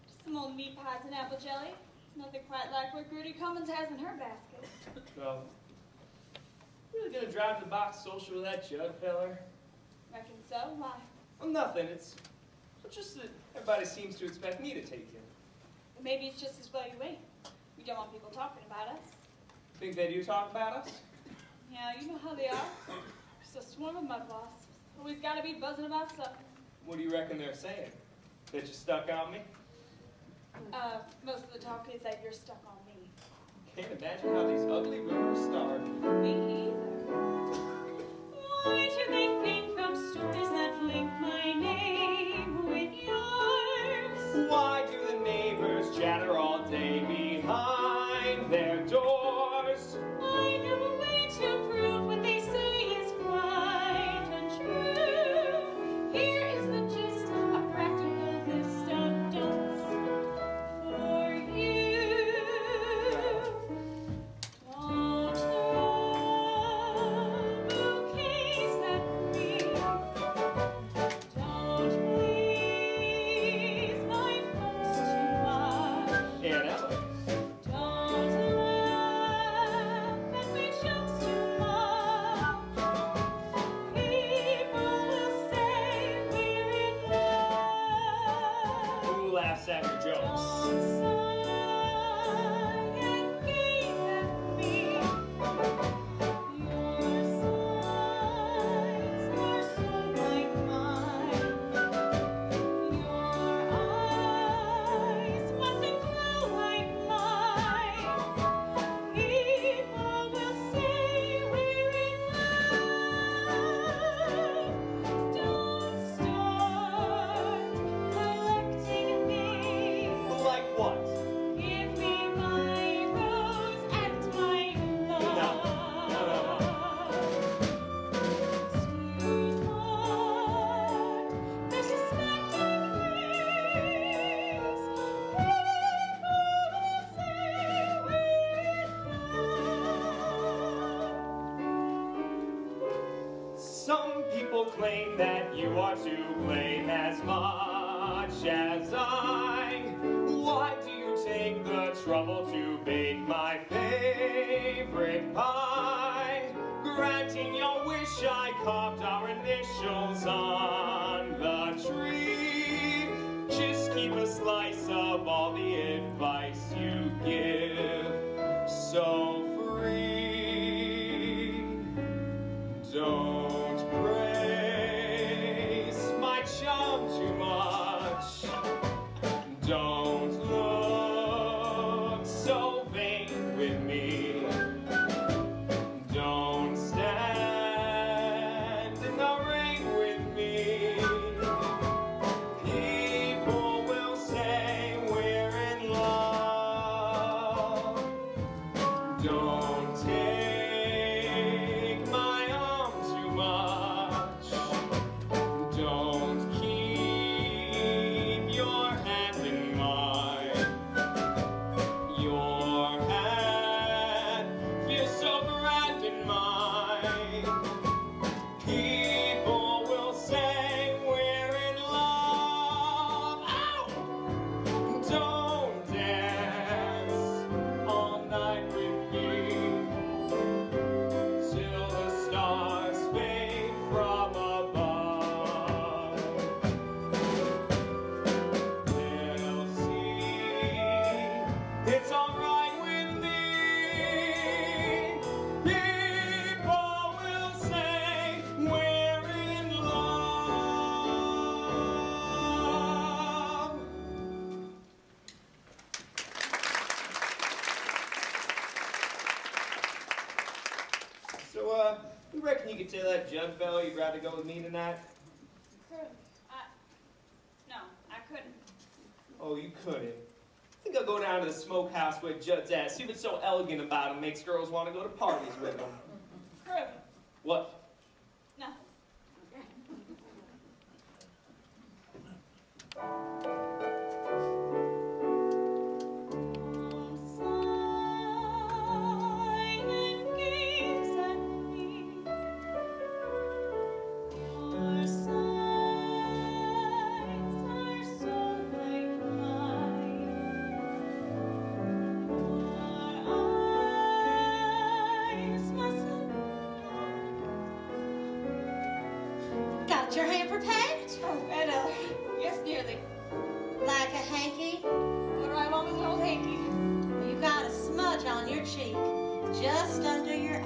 Just some old meat pies and apple jelly. Nothing quite like what Gertie Cummins has in her basket. Well, really gonna drive to the box social with that Judd feller? Reckon so? Why? Well, nothing. It's just that everybody seems to expect me to take him. Maybe it's just as well you ain't. We don't want people talking about us. Think they do talk about us? Yeah, you know how they are. Just a swarm of mudboss. Always gotta be buzzing about something. What do you reckon they're saying? That you stuck on me? Most of the talk is that you're stuck on me. Can't imagine how these ugly rumors start. Me either. Why do they think of stories that link my name with yours? Why do the neighbors chatter all day behind their doors? I know a way to prove what they say is quite untrue. Here is the gist, a practical list of don'ts for you. Don't throw claim that you are to blame as much as I. Why do you take the trouble to bake my favorite pie? Granting your wish, I carved our initials on the tree. Just keep a slice of all the advice you give, so free. Don't praise my charm too much. Don't look so vain with me. Don't stand in the rain with me. People will say we're in love. Don't take my arm too much. Don't keep your hand in mine. Your hand feels so grand in mine. People will say we're in love. Ow! Don't dance all night with me till the stars fade from above. They'll see it's alright with me. People will say we're in love. So, you reckon you could tell that Judd fellow you'd rather go with me tonight? No, I couldn't. Oh, you couldn't. I think I'll go down to the smokehouse where Judd's at, see what's so elegant about him makes girls want to go to parties with him. Curly, What? nothing. Silent gaze at me. Your sighs are so like mine. Your eyes mustn't. Got your hamper packed? Oh, and yes, nearly. Like a hanky? What do I want with an old hanky? You've got a smudge on your cheek, just under your eye.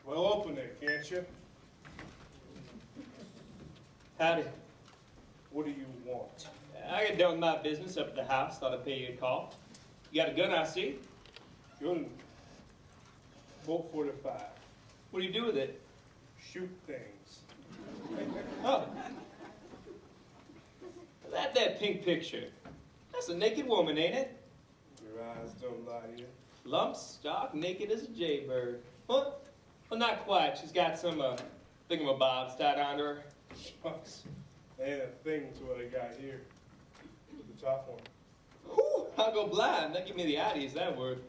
Well, open it, can't you? Howdy. What do you want? I got done with my business up at the house. Thought I'd pay you a call. You got a gun, I see. Gun. Bolt 45. What do you do with it? Shoot things. Oh. That pink picture. That's a naked woman, ain't it? Your eyes don't lie to you. Lump stock, naked as a jaybird. Huh? Well, not quite. She's got some thingamabobs tied onto her. Shucks. Ain't a thing to what I got here. The top one. Whew, I'll go blind. That give me the ideas, that word.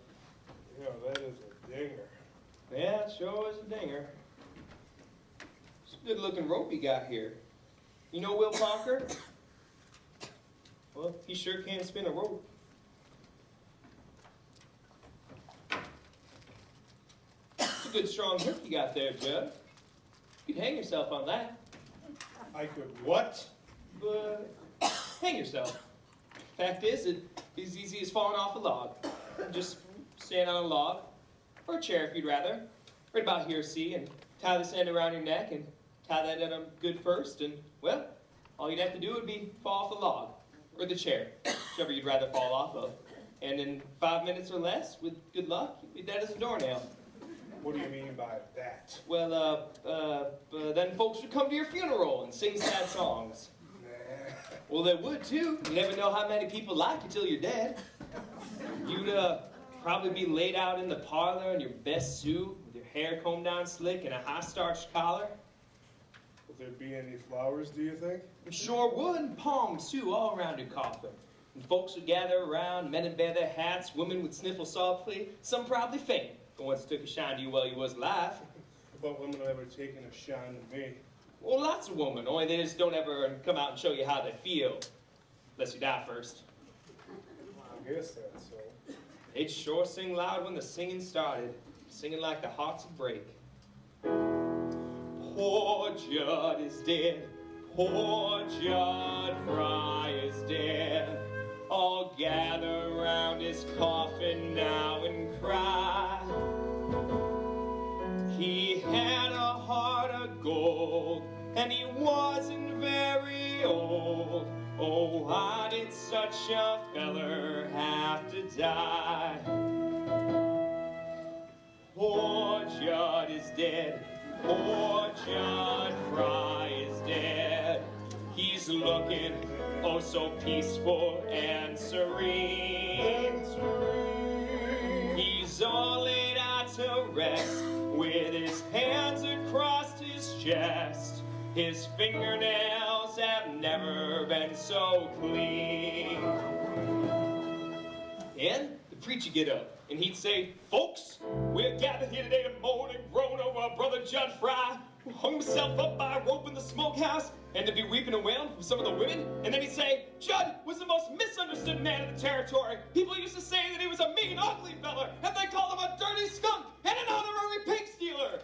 Yeah, that is a dinger. Yeah, it sure is a dinger. Good-looking rope you got here. You know Will Parker? Well, he sure can spin a rope. It's a good strong hook you got there, Judd. You could hang yourself on that. I could what? Hang yourself. Fact is, it's as easy as falling off a log. Just stand on a log, or a chair if you'd rather. Right about here, see, and tie this end around your neck, and tie that end up good first, and, well, all you'd have to do would be fall off the log, or the chair, whichever you'd rather fall off of. And in 5 minutes or less, with good luck, you'd be dead as a doornail. What do you mean by that? Well, then folks would come to your funeral and sing sad songs. Nah. Well, they would, too. You never know how many people like you till you're dead. You'd, probably be laid out in the parlor in your best suit, with your hair combed down slick and a high-starched collar. Will there be any flowers, do you think? Sure would, and palms, too, all around your coffin. And folks would gather around, men would bear their hats, women would sniffle softly, some probably faint, but once took a shine to you while you was alive. What women have ever taken a shine to me? Well, lots of women, only they just don't ever come out and show you how they feel, unless you die first. I guess that's so. They'd sure sing loud when the singing started, singing like the hearts would break. Poor Judd is dead, poor Judd Fry is dead. All gather round his coffin now and cry. He had a heart of gold, and he wasn't very old. Oh, why did such a feller have to die? Poor Judd is dead, poor Judd Fry is dead. He's looking oh so peaceful and serene. He's all laid out to rest with his hands across his chest. His fingernails have never been so clean. And the preacher get up, and he'd say, "Folks, we're gathered here today to mourn and groan over our brother Judd Fry, who hung himself up by a rope in the smokehouse, and to be weeping and wailing for some of the women." And then he'd say, "Judd was the most misunderstood man in the territory. People used to say that he was a mean, ugly feller, and they called him a dirty skunk and an honorary pig stealer."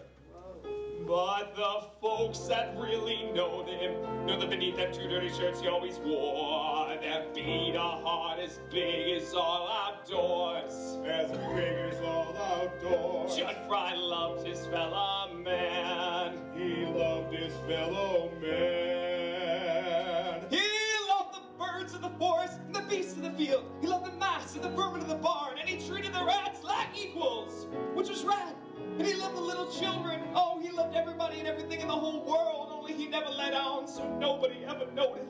But the folks that really know them know that beneath them two dirty shirts he always wore, that beat a heart as big as all outdoors. As big as all outdoors. Judd Fry loved his fellow man. He loved his fellow man. He loved the birds of the forest and the beasts of the field. He loved the mice and the vermin of the barn, and he treated the rats like equals, which was right. And he loved the little children. Oh, he loved everybody and everything in the whole world, only he never let on, so nobody ever noted.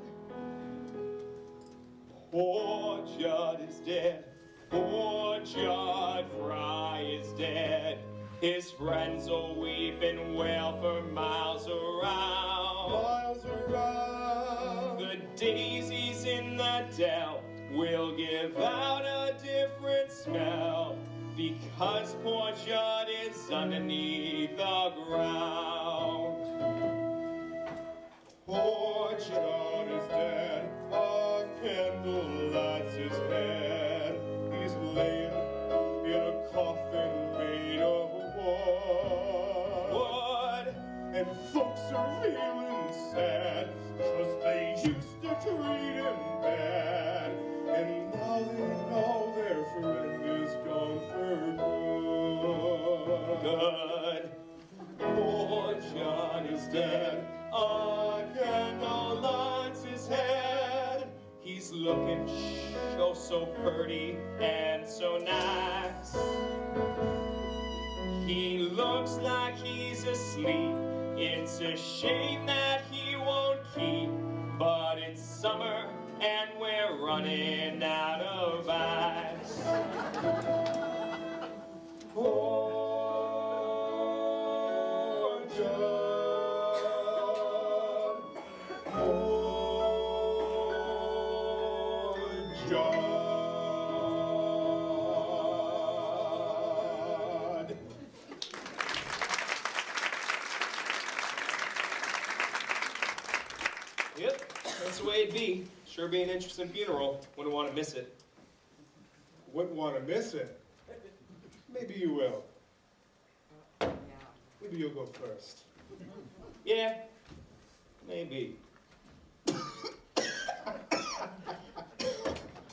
Poor Judd is dead. Poor Judd Fry is dead. His friends will weep and wail for miles around. Miles around. The daisies in the dell will give out a different smell, because poor Judd is underneath the ground. Poor Judd is dead, a candle lights his head. He's laying in a coffin made of wood. And folks are feeling sad, 'cause they used to treat him bad. And now they know their friend is gone for good. Poor John is dead, a candle lights his head. He's looking so pretty and so nice. He looks like he's asleep. It's a shame that he won't keep, but it's summer and we're running out of ice. Poor John, poor John. That's the way it'd be. Sure be an interesting funeral. Wouldn't want to miss it. Wouldn't want to miss it. Maybe you will. Maybe you'll go first. Yeah, maybe.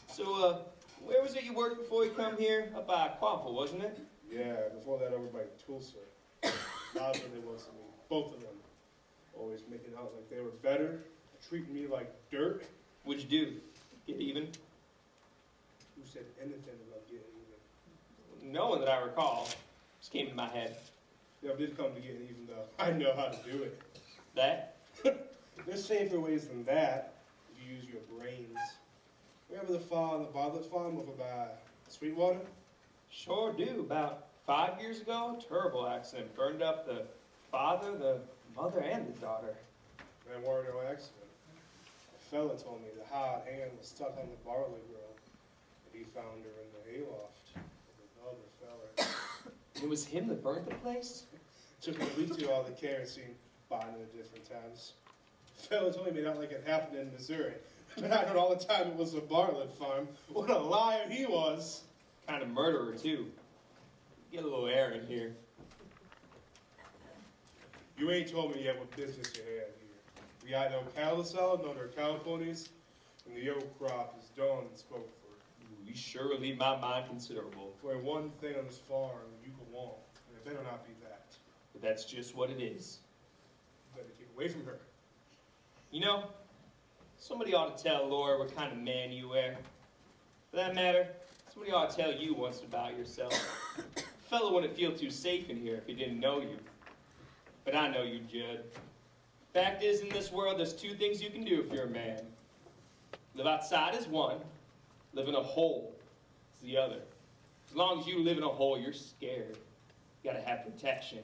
So, where was it you worked before you come here? Up by Quampa, wasn't it? Yeah, before that over by Tulsa. That's what they was to me. Both of them. Always making out like they were better, treating me like dirt. What'd you do? Get even? Who said anything about getting even? No one that I recall. Just came to my head. Yeah, I did come to getting even though I know how to do it. That? There's safer ways than that if you use your brains. Remember the Bartlett farm over by Sweetwater? Sure do. About 5 years ago, terrible accident. Burned up the father, the mother, and the daughter. There weren't no accident. A fella told me the hard hand was stuck on the Bartlett girl, and he found her in the hayloft with another fella. It was him that burned the place? Took me a week to do all the kerosene, buying it at different times. The fella told me not like it happened in Missouri. But I heard all the time it was a Bartlett farm. What a liar he was. Kind of murderer, too. Get a little air in here. You ain't told me yet what business you had here. We got no cattle salad, no their cow ponies, and the oat crop is done and spoke for. Ooh, you sure relieve my mind considerable. For one thing on this farm you can want, and it better not be that. But that's just what it is. You better keep away from her. You know, somebody ought to tell Laura what kind of man you are. For that matter, somebody ought to tell you once about yourself. A fellow wouldn't feel too safe in here if he didn't know you. But I know you, Judd. Fact is, in this world, there's two things you can do if you're a man. Live outside is one. Live in a hole is the other. As long as you live in a hole, you're scared. You gotta have protection.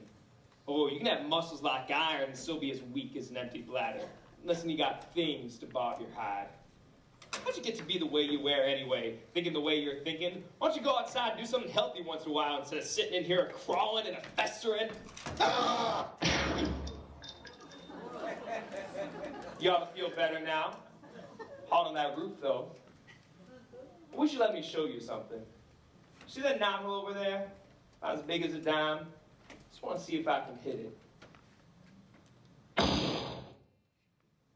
Oh, you can have muscles like iron and still be as weak as an empty bladder. Unless you got things to bob your hide. How'd you get to be the way you wear anyway? Thinking the way you're thinking? Why don't you go outside and do something healthy once in a while instead of sitting in here crawling and festering? Ah! You ought to feel better now. Hot on that roof, though. I wish you let me show you something. See that knothole over there? About as big as a dime. Just want to see if I can hit it.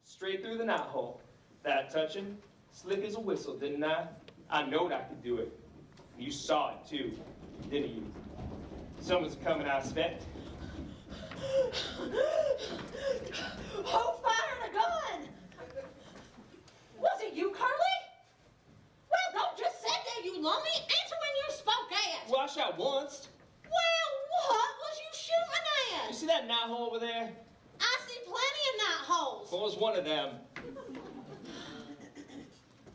Straight through the knothole. That touching, slick as a whistle, didn't I? I knowed I could do it. You saw it too, didn't you? Someone's coming, I expect. Who fired a gun? Was it you, Curly? Well, don't just sit there, you lummy. Answer when you're spoke at. Well, I shot once. Well, what was you shooting You at? see that knothole over there? I see plenty of knotholes. Well, it was one of them.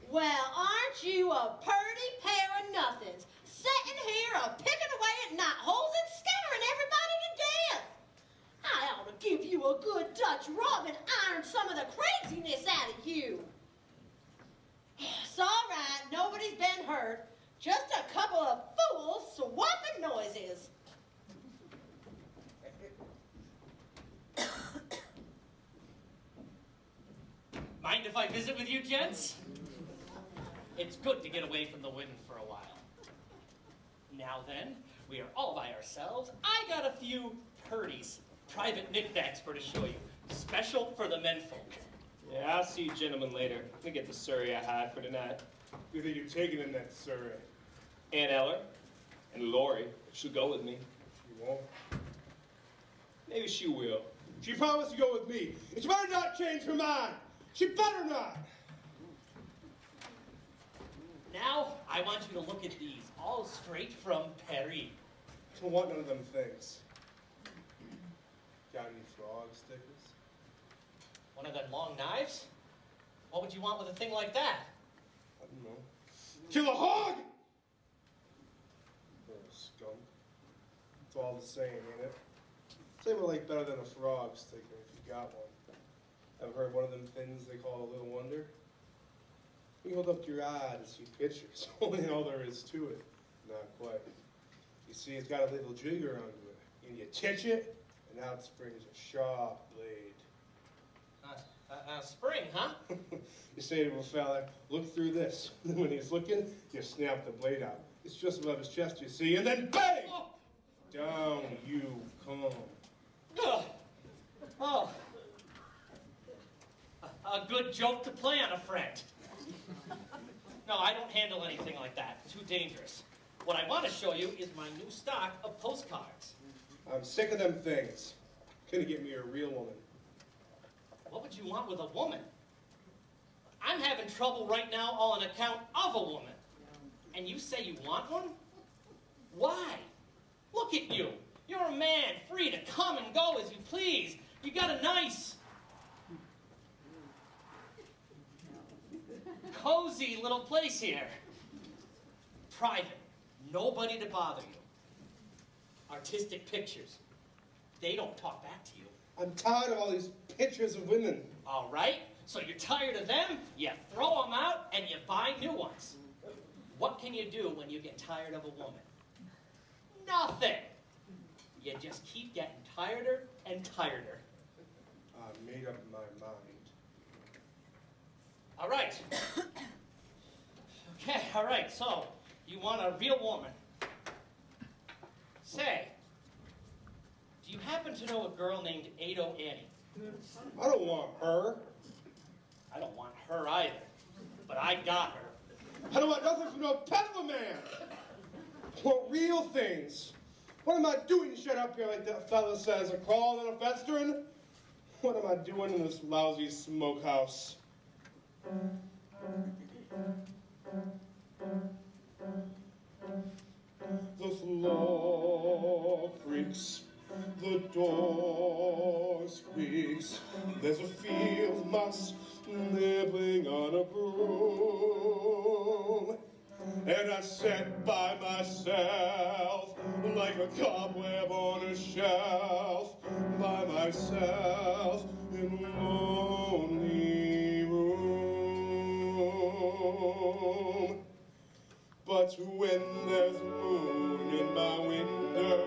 Well, aren't you a purty pair of nothings? Sitting here picking away at knotholes and scattering everybody to death. I ought to give you a good Dutch rub and iron some of the craziness out of you. It's all right, nobody's been hurt. Just a couple of fools swapping noises. Mind if I visit with you, gents? It's good to get away from the wind for a while. Now then, we are all by ourselves. I got a few purties, private knickknacks for to show you. Special for the menfolk. Yeah, I'll see you gentlemen later. Let me get the Surrey I had for tonight. You think you're taking in that Surrey? Aunt Eller and Lori, if she'll go with me. She won't. Maybe she will. She promised to go with me. And she better not change her mind. She better not. Now, I want you to look at these, all straight from Paris. I don't want none of them things. Got any frog stickers? One of them long knives? What would you want with a thing like that? I don't know. Kill a hog! Or a skunk. It's all the same, ain't it? Tell you what I like better than a frog sticker if you got one. Ever heard one of them things they call a little wonder? You hold up to your eye to see pictures. Only all there is to it. Not quite. You see, it's got a little jigger under it. And you touch it, and out springs a sharp blade. Spring, huh? You say to a fella, look through this. When he's looking, you snap the blade out. It's just above his chest, you see, and then bang! Oh. Down you come. Ugh. Oh. A good joke to play on a friend. No, I don't handle anything like that. Too dangerous. What I want to show you is my new stock of postcards. I'm sick of them things. Can you get me a real woman? What would you want with a woman? I'm having trouble right now all on account of a woman. And you say you want one? Why? Look at you. You're a man, free to come and go as you please. You got a nice, cozy little place here. Private. Nobody to bother you. Artistic pictures. They don't talk back to you. I'm tired of all these pictures of women. All right, so you're tired of them, you throw them out, and you buy new ones. What can you do when you get tired of a woman? Nothing. You just keep getting tireder and tireder. I made up my mind. All right. Okay, all right, so you want a real woman. Say, do you happen to know a girl named Ado Annie? I don't want her. I don't want her either, but I got her. I don't want nothing from no peddler man. I want real things. What am I doing shut up here like that fella says? A crawling and a festering? What am I doing in this lousy smokehouse? The floor creaks, the door squeaks. There's a field mouse nibbling on a broom. And I sat by myself like a cobweb on a shelf, by myself in a lonely room. But when there's a moon in my window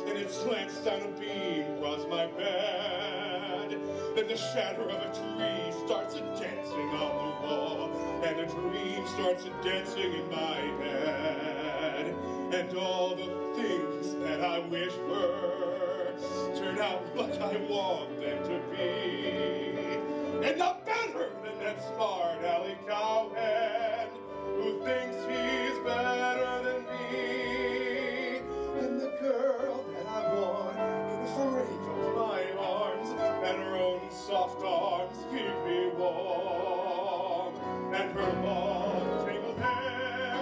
and it slants down a beam across my bed, then the shadow of a tree starts a-dancing on the wall, and a dream starts a-dancing in my head, and all the things that I wish were turn out like I want them to be, and I'm better than that smart alley cowhead who thinks he's better than me. And the girl that I want in the frame of my arms, and her own soft arms keep me warm, and her long tangled hair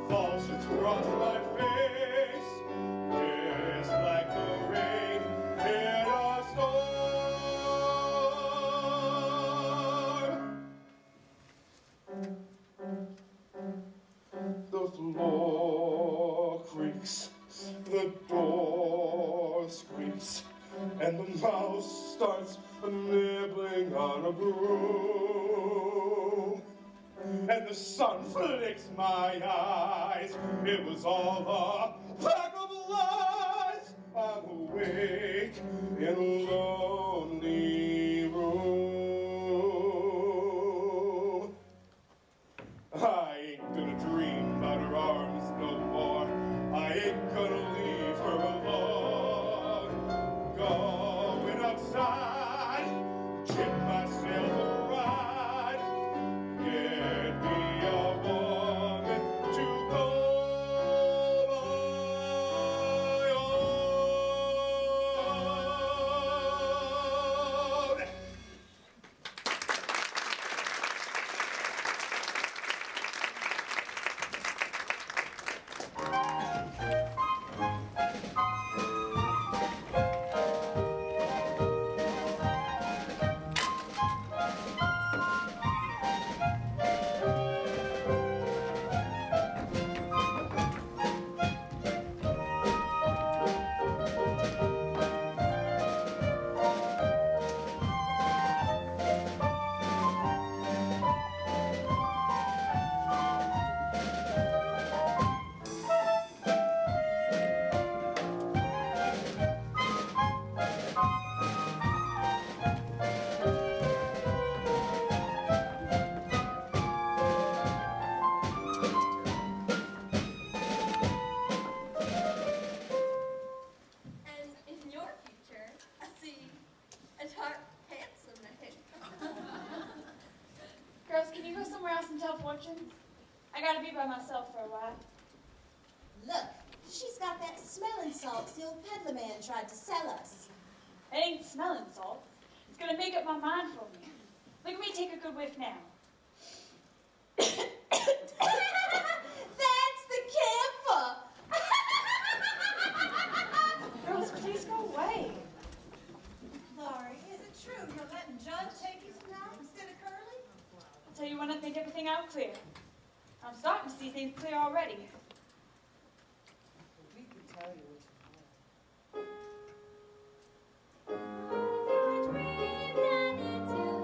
falls across my face, just like the rain in a storm. The floor creaks, the door squeaks, and the mouse starts nibbling on a broom. And the sun flicks my eyes. It was all a pack of lies. I'm awake in a lonely room. I ain't gonna dream about her arms no more. I ain't gonna leave her alone. Going outside, give myself a ride. Get me a woman to call my own. tell fortunes. I gotta be by myself for a while. Look, she's got that smelling salts the old peddler man tried to sell us. It ain't smelling salt. It's gonna make up my mind for me. Look at me take a good whiff now. That's the camphor. Girls, please go away. Laurie, is it true you're letting Judge take you now instead of Curly? I'll tell you when I think everything out clear. I'm starting to see things clear already. We can tell you what Dreams and into the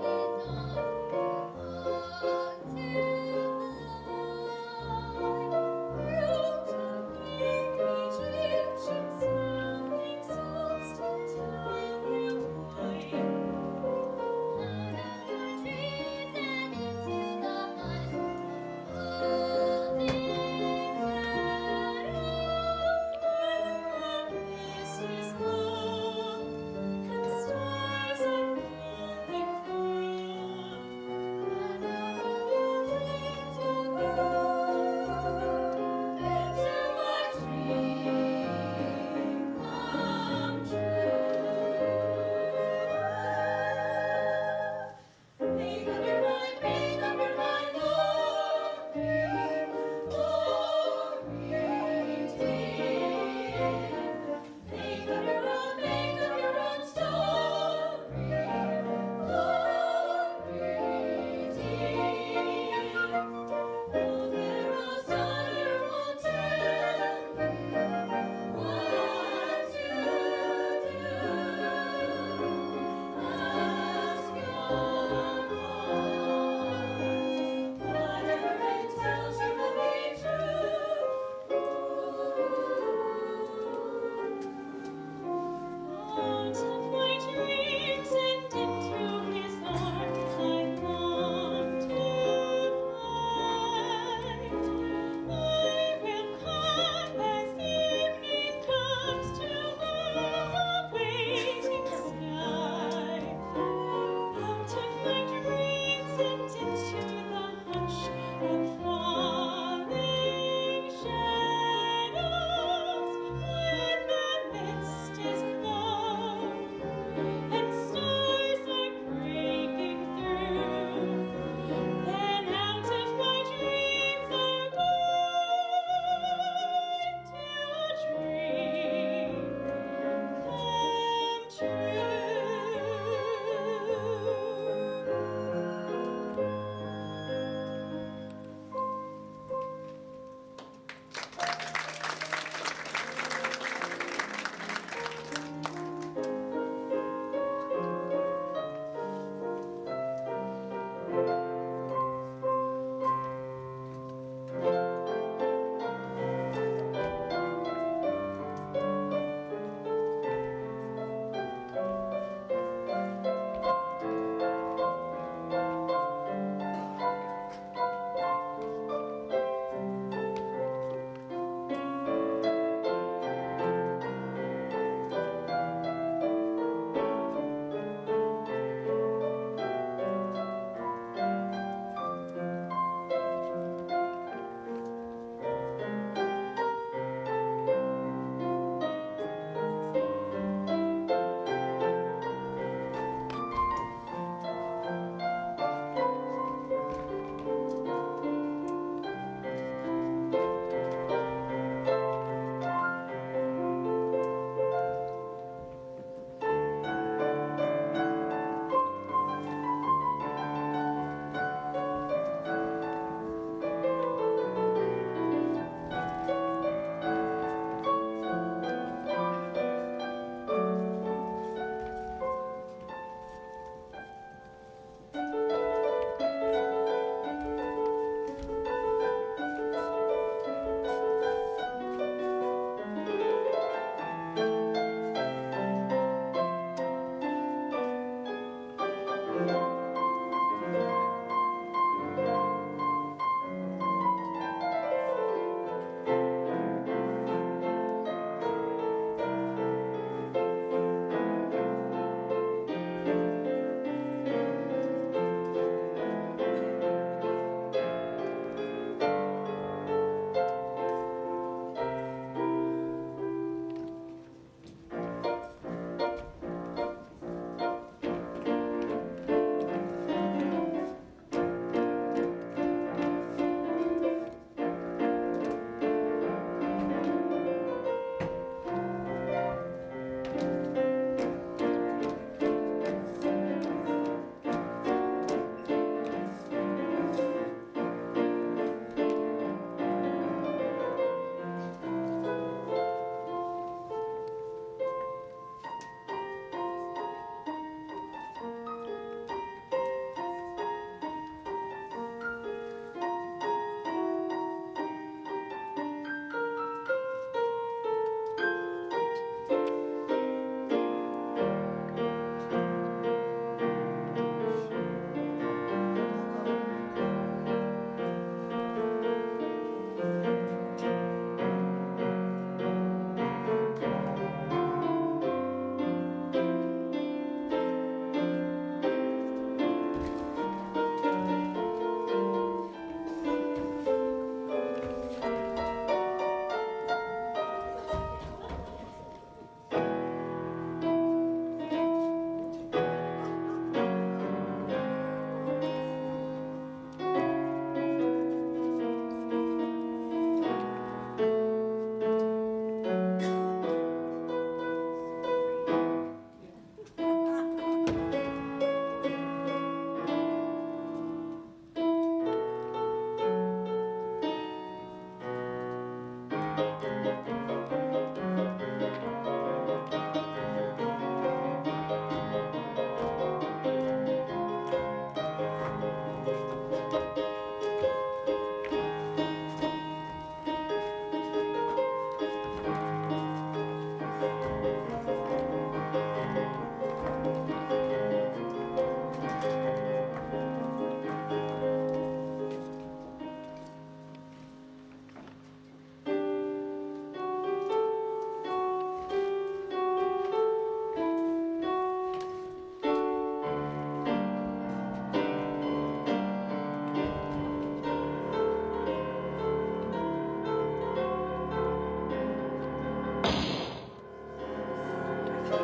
Wake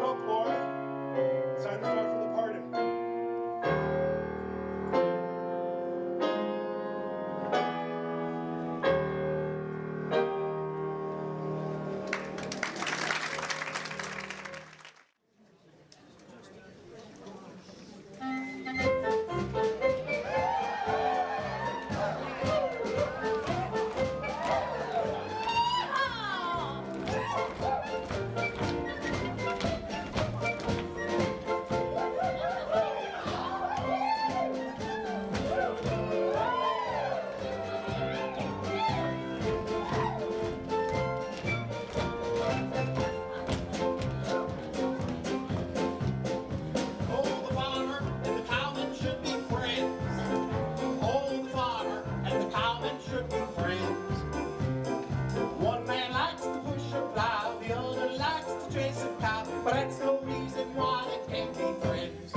up, boy. It's time to start for the party. Oh, the farmer and the cowman should be friends. Oh, the farmer and the cowman should be friends. One man likes to push a plow, the other likes to chase a cow, but that's no reason why they can't be friends.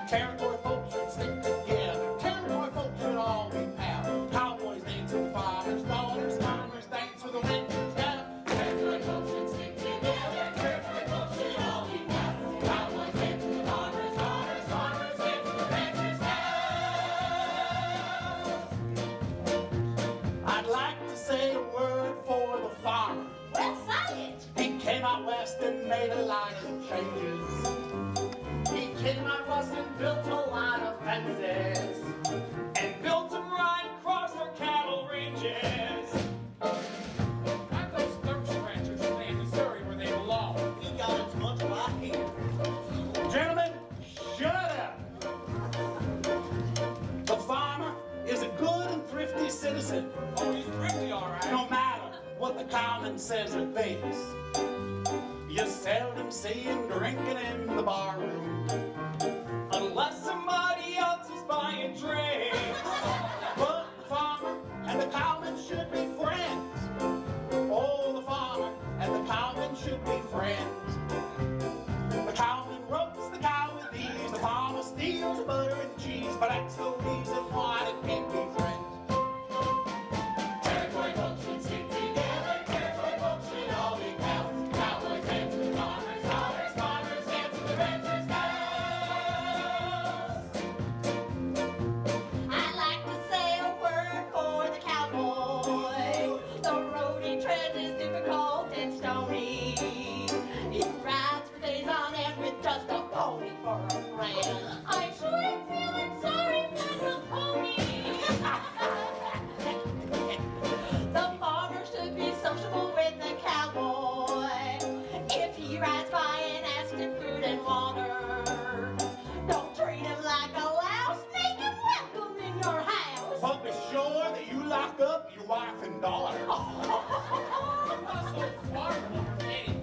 Territory folks should stick together. Territory folks should all be pals. Cowboys dance with the farmers' daughters, farmers dance with the ranchers' cows. Territory folks should stick together. Territory folks should all be pals. Cowboys dance with the farmers' daughters, farmers dance with the ranchers' cows. I'd like to say a word for the farmer. Well, say it. He came out west and made a lot of changes. He came out west and built a lot of fences, and built them right across our cattle ranges. Not those thirst ranchers in Missouri where they belong. You got as much as I can. Gentlemen, shut up. The farmer is a good and thrifty citizen, Oh, he's thrifty, all right. no matter what the cowman says or thinks. You seldom see him drinking in the bar room, unless somebody else is buying drinks. But the farmer and the cowman should be friends. Oh, the farmer and the cowman should be friends. The cowman ropes the cow with ease, the farmer steals the butter and cheese, but that's the reason why they can't be friends. Territory folks should stick together. Territory folks should all be pals. Cowboys dance with the farmers' daughters, farmers dance with the ranchers' cows. I'd like to say a word for the cowboy. The road he treads is difficult and stony. He rides for days on end with just a pony for a friend. I sure am feeling sorry for the pony. The farmer should be sociable with the cowboy. If he rides by and asks him food and water, don't treat him like a louse. Make him welcome in your house. But be sure that you lock up your wife and daughter. I'm not so far from any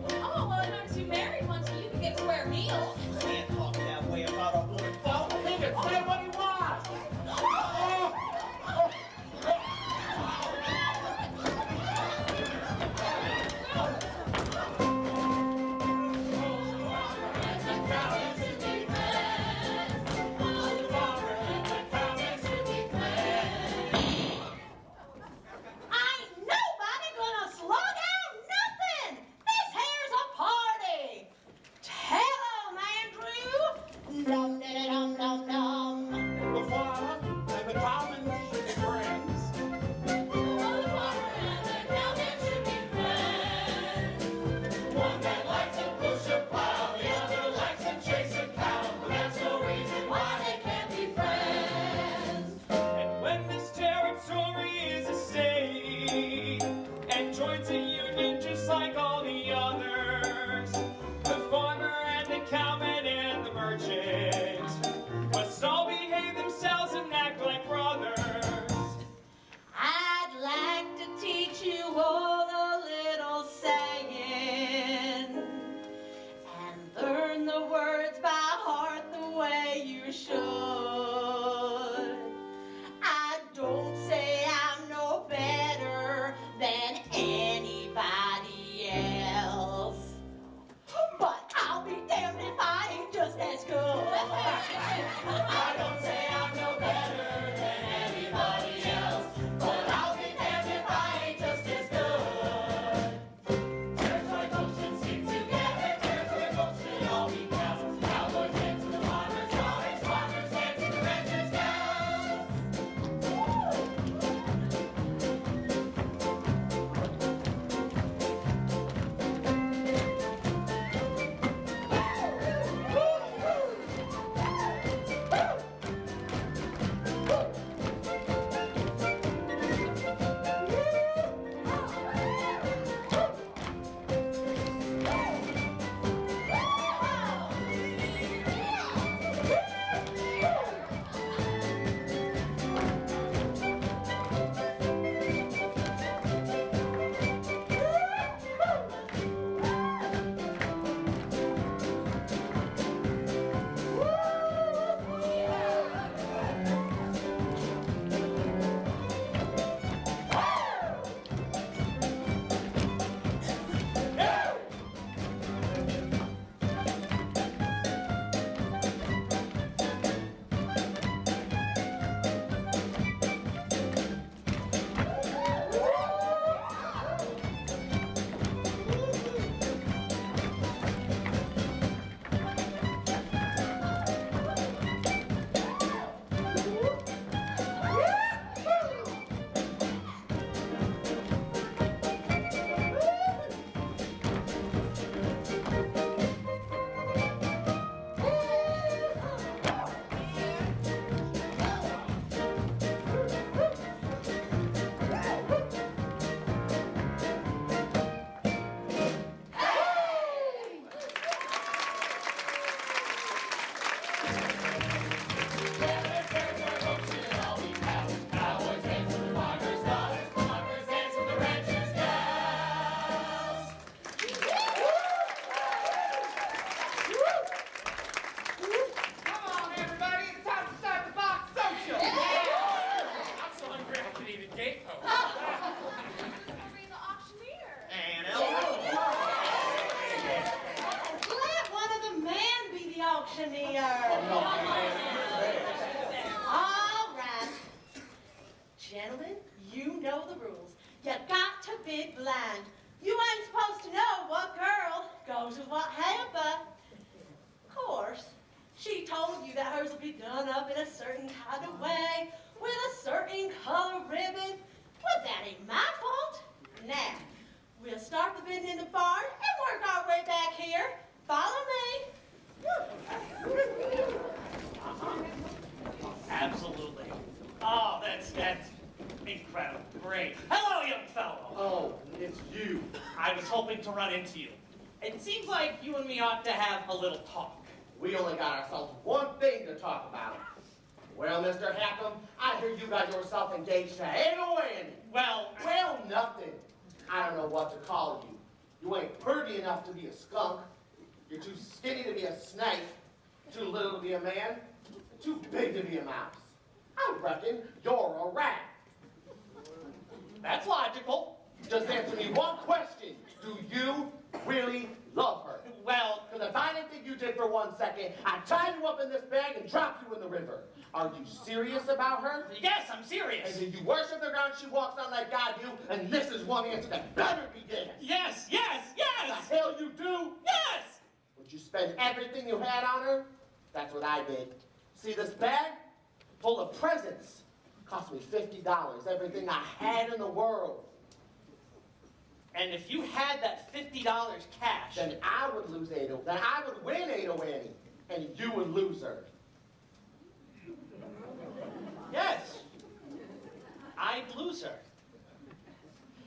mind. You ain't supposed to know what girl goes with what hamper. Of course, she told you that hers will be done up in a certain kind of way, with a certain color ribbon. Well, that ain't my fault. Now, we'll start the bend in the barn and work our way back here. Follow me. Absolutely. Oh, that's incredible. Great. Hello, young fellow. Oh, it's you. I was hoping to run into you. It seems like you and me ought to have a little talk. We only got ourselves one thing to talk about. Well, Mr. Hackham, I hear you got yourself engaged to Ada Wendy. Well, Nothing. I don't know what to call you. You ain't pretty enough to be a skunk. You're too skinny to be a snake. Too little to be a man. Too big to be a mouse. I reckon you're a rat. that's logical. Just answer me one question. Do you really love her? Well, Because if I didn't think you did for 1 second, I'd tie you up in this bag and drop you in the river. Are you serious about her? yes, I'm serious. And do you worship the ground she walks on like God do? And this is one answer that better be yes. Yes, yes, The yes, hell you do? yes. Would you spend everything you had on her? That's what I did. See this bag? Full of presents. Cost me $50. Everything I had in the world. And if you had that $50 cash, Then I would lose Ada. Then I would win Ada Wendy. And you would lose her. yes, I'd lose her.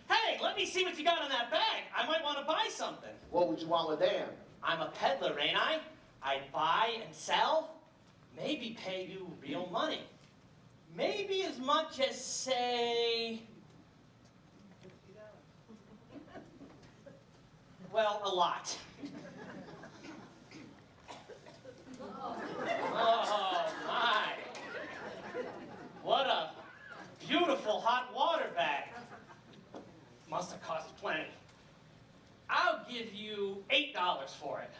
Hey, let me see what you got in that bag. I might want to buy something. What would you want with them? I'm a peddler, ain't I? I'd buy and sell, maybe pay you real money. Maybe as much as, say, well, a lot. Oh, my. What a beautiful hot water bag. Must have cost plenty. I'll give you $8 for it.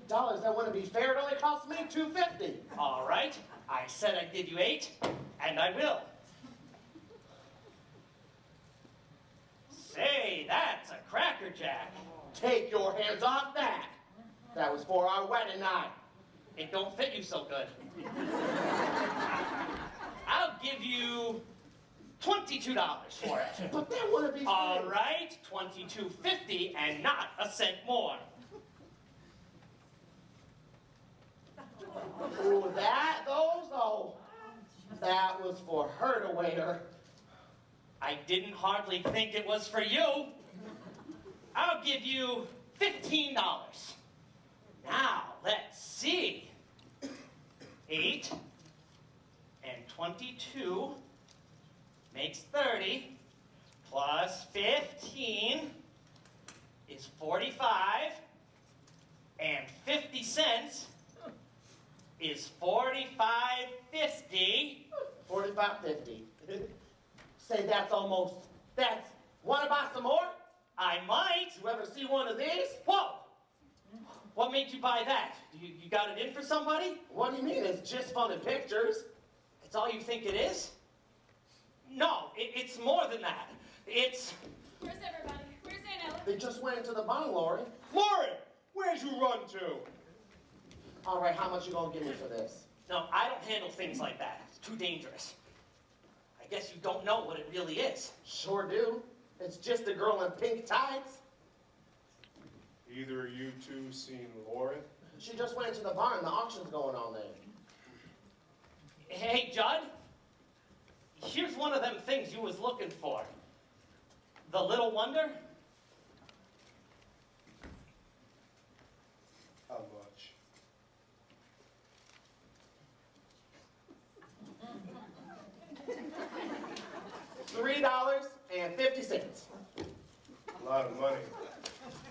$8? That wouldn't be fair. It only cost me $2.50. All right, I said I'd give you 8, and I will. Say, that's a crackerjack. Take your hands off that. That was for our wedding night. It don't fit you so good. I'll give you $22 for it. But that wouldn't be All fair. right, $22.50 and not a cent more. Ooh, that was for her to wear. I didn't hardly think it was for you. I'll give you $15. Now, let's see. 8 and 22 makes 30, plus 15 is 45, and 50 cents is $45.50. $45.50. Say that's. Wanna buy some more? I might. You ever see one of these? Whoa! What made you buy that? You got it in for somebody? What do you mean? It's just fun and pictures. It's all you think it is? No, it's more than that. It's... Where's everybody? Where's Aunt Ella? They just went into the barn, Lori. Lauren, where'd you run to? All right, how much you gonna give me for this? No, I don't handle things like that. It's too dangerous. I guess you don't know what it really is. Sure do. It's just a girl in pink tights. Either of you two seen Lauren? She just went into the barn. The auction's going on there. Hey, Judd. Here's one of them things you was looking for. The Little Wonder? How much? $3.50. A lot of money.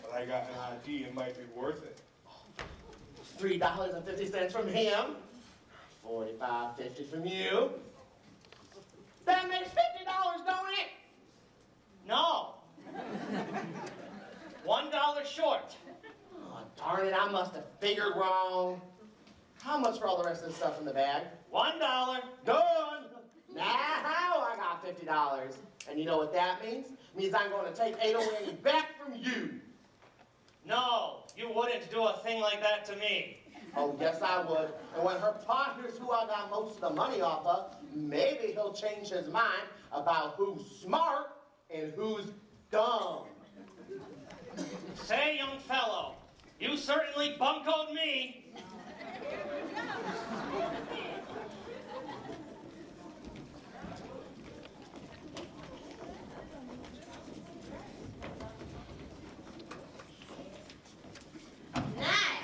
But I got an idea it might be worth it. $3.50 from him. $45.50 from you. That makes $50, don't it? No. $1 short. Oh, darn it, I must have figured wrong. How much for all the rest of the stuff in the bag? $1. Done. Now I got $50. And you know what that means? It means I'm going to take Ada Winnie back from you. No, you wouldn't do a thing like that to me. Oh, yes, I would. And when her pa hears who I got most of the money off of, maybe he'll change his mind about who's smart and who's dumb. Say, young fellow, you certainly buncoed me. Now,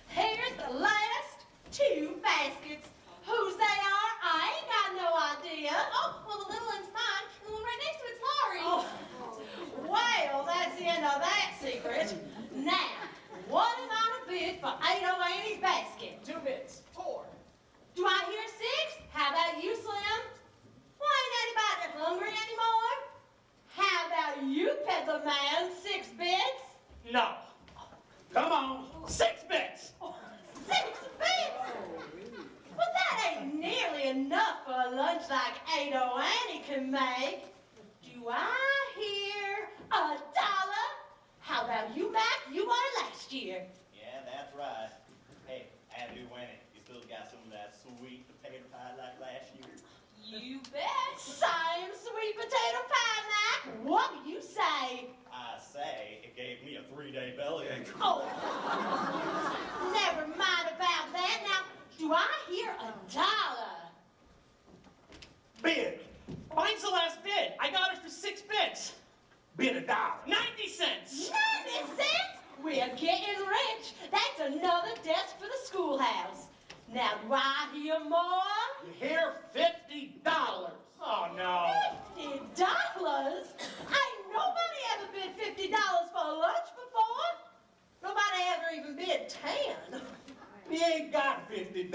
here's the last 2 baskets. Whose they are, I ain't got no idea. Oh, well, the little one's mine, and the one right next to it's Laurie's. Oh, well, that's the end of that secret. Now, what am I to bid for Ada Annie's basket? 2 bits. 4. Do I hear 6? How about you, Slim? Why ain't anybody hungry anymore? How about you, peddler man? 6 bits? No. Come on, 6 bits. 6 bits? But that ain't nearly enough for a lunch like Ada Annie can make. Do I hear $1? How about you, Mac? You won last year. Yeah, that's right. Hey, I do win it. You still got some of that sweet potato pie like last year? You bet. Same sweet potato pie, Mac. What do you say? I say it gave me a 3-day bellyache. Oh, never mind about that. Now, do I hear $1? Bid. Mine's the last bid. I got it for 6 bits. Bid $1. 90 cents. 90 cents? We're getting rich. That's another desk for the schoolhouse. Now, do I hear more? You hear $50. Oh, no. $50? Ain't nobody ever bid $50 for lunch before. Nobody ever even bid 10. You ain't got $50.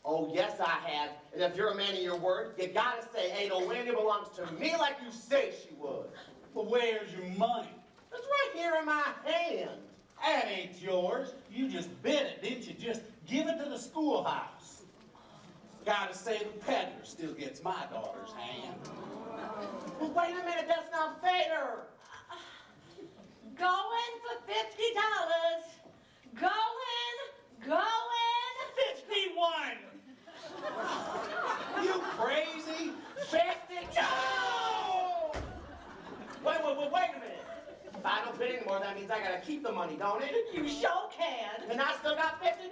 Oh, yes, I have. And if you're a man of your word, you gotta say Ada Winnie belongs to me like you say she would. But where's your money? It's right here in my hand. That ain't yours. You just bid it, didn't you? Just give it to the schoolhouse. Gotta say the peddler still gets my daughter's hand. Well, wait a minute, that's not fair. Going for $50. Going. 51. You crazy? 50? No! Wait a minute. If I don't bid anymore, that means I gotta keep the money, don't it? You sure can. And I still got $50.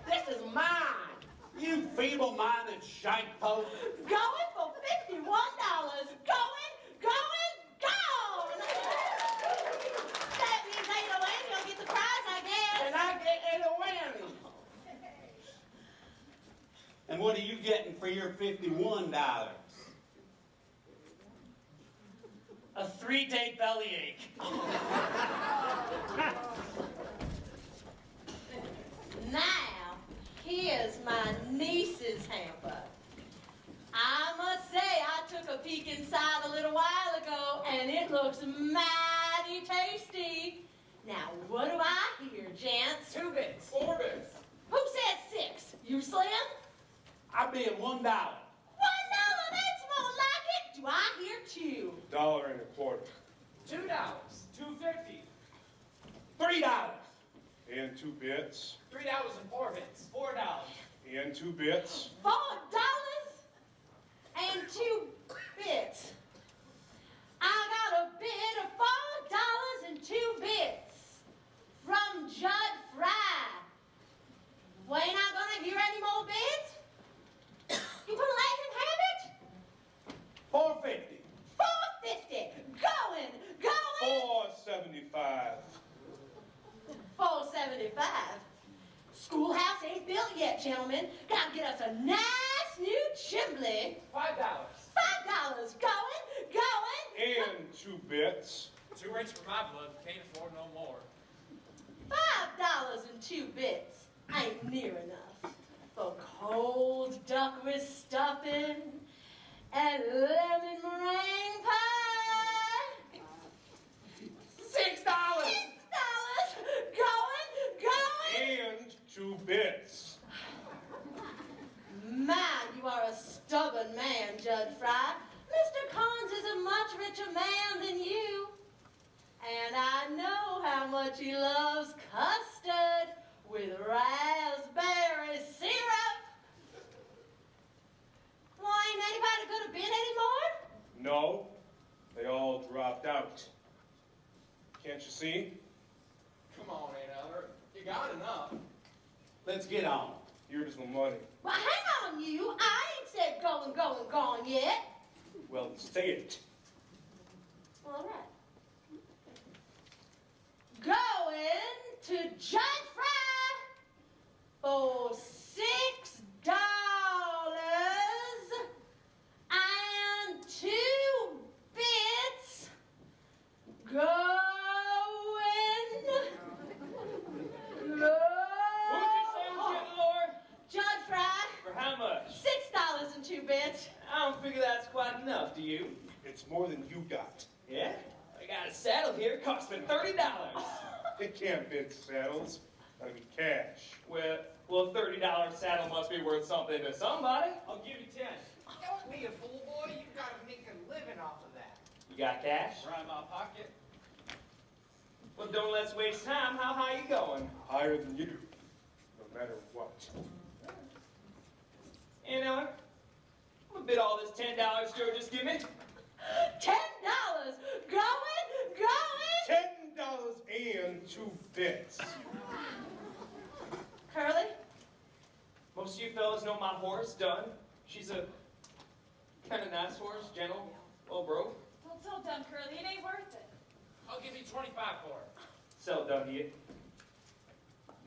This is mine. You feeble-minded shankpost. Going for $51. Gone. That means Ada Annie will get the prize, I guess. And I get Ada Winnie. And what are you getting for your $51? A 3-day bellyache. Now, here's my niece's hamper. I must say, I took a peek inside a little while ago, and it looks mighty tasty. Now, what do I hear, gents? 2 bits. 4 bits. Who said 6? You, Slim? I bid $1. $1, that's more like it. Do I hear 2? $1.25. $2. $2.50. $3. And 2 bits. $3 and 4 bits. $4. And 2 bits. $4 and 2 bits. I got a bid of $4 and 2 bits from Judd Fry. Well, ain't I gonna hear any more bids? You gonna let him have it? $4.50. $4.50. Going. $4.75. $4.75. Schoolhouse ain't built yet, gentlemen. Gotta get us a nice new chimney. $5. $5. Going. And 2 bits. Too rich for my blood. Can't afford no more. $5 and 2 bits ain't near enough for cold duck with stuffing and lemon meringue pie. $6. Going. And 2 bits. My, you are a stubborn man, Judge Fry. Mr. much he loves custard with raspberry syrup. Why, ain't anybody gonna bid anymore? No, they all dropped out. Can't you see? Come on, Aunt Eller. You got enough. Let's get on. Here's the money. Well, hang on, you. I ain't said gone yet. Well, say it. All right. Going to John Fry for $6 and 2 bits. Going. Who'd you say was getting lower? John Fry, For how much? $6 and 2 bits. I don't figure that's quite enough, do you? It's more than you got. Yeah? I got a saddle here, it cost me $30. It can't bid saddles. Gotta be cash. Well, a $30 saddle must be worth something to somebody. I'll give you 10. Don't be a fool, boy. You've got to make a living off of that. You got cash? Right in my pocket. Well, don't let's waste time. How high you going? Higher than you. No matter what. You know, I'm gonna bid all this $10 Joe just give me. $10. Going. $10 and 2 bits. Curly, Most of you fellas know my horse, Dun. She's a kind of nice horse, gentle, well broke. Don't tell Dun, Curly, it ain't worth it. I'll give you 25 for it. Sell Dun to you.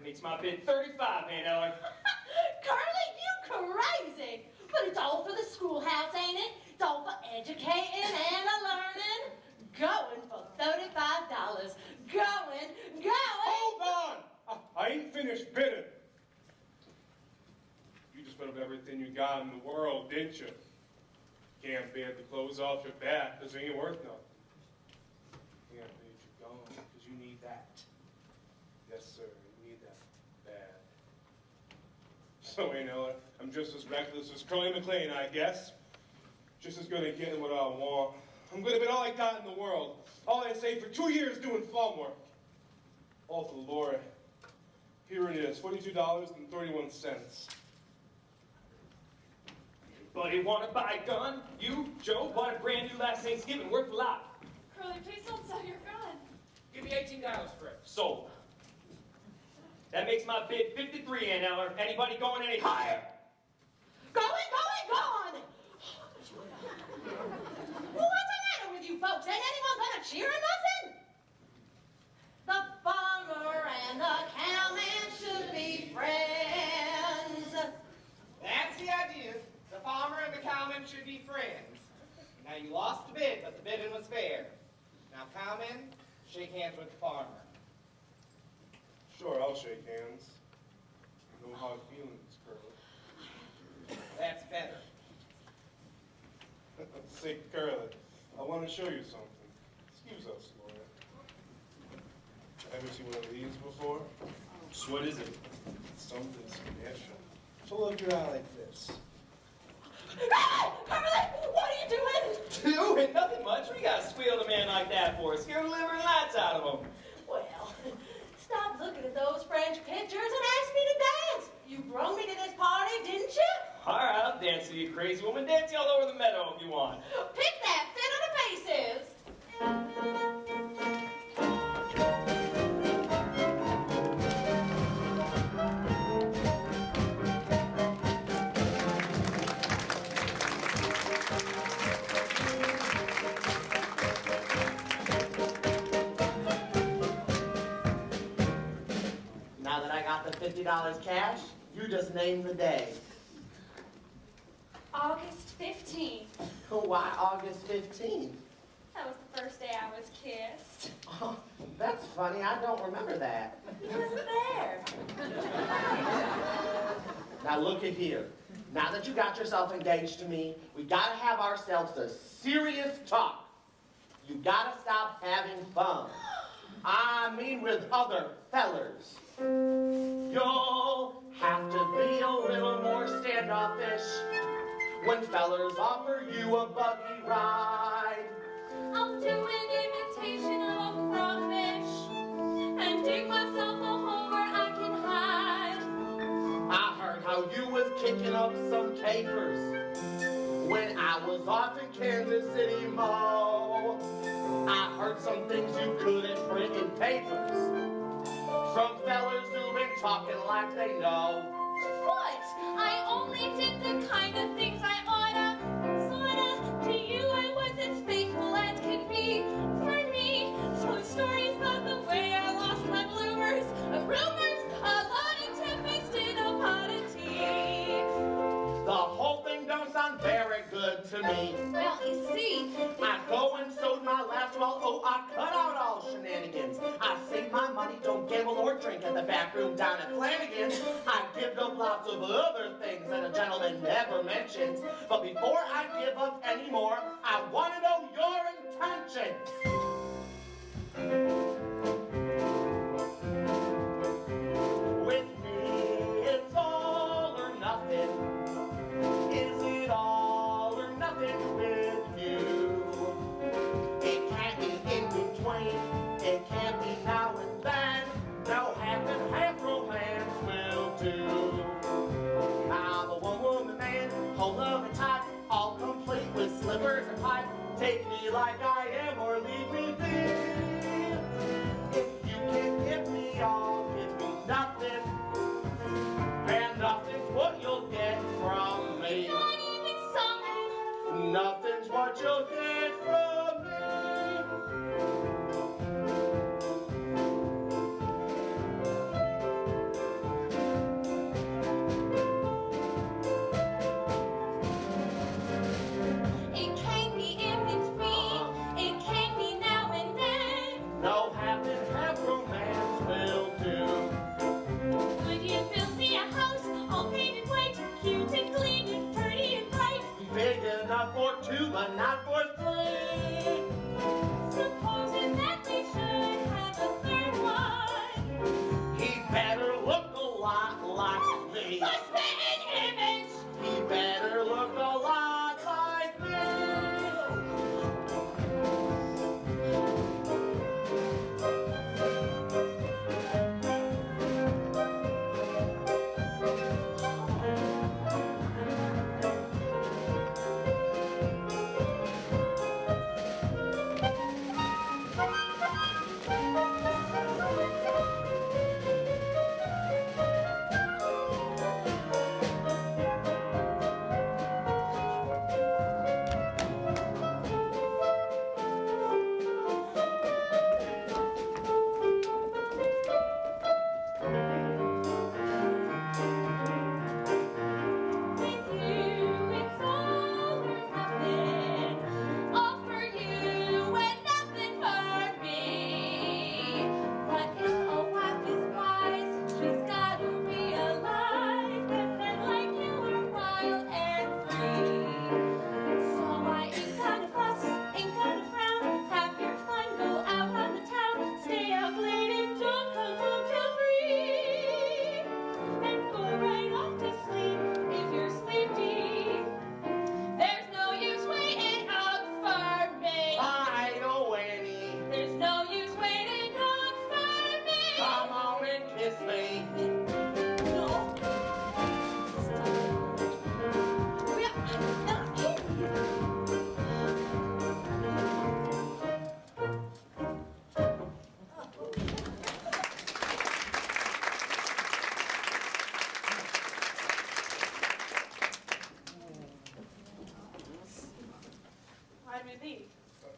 Makes my bid 35, Aunt Eller. Curly, you crazy. But it's all for the schoolhouse, ain't it? It's all for educating and learning. Going for $35. Going. Hold on! I ain't finished bidding. You just put up everything you got in the world, didn't you? Can't bid the clothes off your back because it ain't worth nothing. Can't bid you gone because you need that. Yes, sir, you need that bad. So, you know, I'm just as reckless as Curly McLean, I guess. Just as good at getting what I want. I'm gonna bid all I got in the world. All I saved for 2 years doing farm work. All for Laura. Here it is, $42.31. Anybody want to buy a gun? You, Joe, bought a brand new last Thanksgiving, worth a lot. Curly, please don't sell your gun. Give me $18 for it. Sold. That makes my bid 53, Aunt Eller. Anybody going any higher? Going. What's the matter with you folks? Ain't anyone gonna cheer or nothing? The farmer and the cowman should be friends. That's the idea. The farmer and the cowman should be friends. Now, you lost the bid, but the bidding was fair. Now, cowman, shake hands with the farmer. Sure, I'll shake hands. No hard feelings, Curly. That's better. Say, Curly, I want to show you something. Excuse us, Laura. Ever seen one of these before? So what is it? It's something special. So look your eye like this. Hey, Curly, what are you doing? Doing nothing much. We got to squeal a man like that for. Scare the liver and lights out of him. Well, stop looking at those French pictures and ask me to dance. You brought me to this party, didn't you? All right, I'll dance with you, crazy woman. Dance you all over the meadow if you want. Pick that fit of the paces. Now that I got the $50 cash, you just name the day. August 15th. Why August 15th? That was the first day I was kissed. Oh, that's funny. I don't remember that. You wasn't there. Now look at here. Now that you got yourself engaged to me, we gotta have ourselves a serious talk. You gotta stop having fun. I mean with other fellers. You'll have to be a little more standoffish when fellers offer you a buggy ride. I'll do an imitation of a crawfish, and you was kicking up some capers. When I was off in Kansas City, Mo, I heard some things you couldn't print in papers. From fellas who've been talking like they know. What? I only did the kind of things I oughta, sorta. To you I was as faithful as could be. For me, so stories about the way I lost my bloomers, rumors, a lot of tempest in a pot of tea. The whole thing don't sound very good to me. Well, you see, I go and sowed my last well, oh, I cut out all shenanigans. I save my money, don't gamble or drink at the back room down at Flanagan's. I give up lots of other things that a gentleman never mentions. But before I give up any more, I want to know your intentions. With me, it's all or nothing. Is it all or nothing with you? It can't be in between, it can't be now and then. No half and half romance will do. I'm a one-woman man, hold love and tight, all complete with slippers and pipe. Take me like I am or leave me be. If you can't give me all, give me nothing. And nothing's what you'll get from me. not even some. Nothing's what you'll get from me. It can't be in between, it can't be now and then. No half and half romance will do. Would you build me a house all painted white, cute and clean and pretty and bright? Big enough for two, but not for three. Supposing that we should have a third one. He better look a lot like me. The spitting image. He better look a lot like me.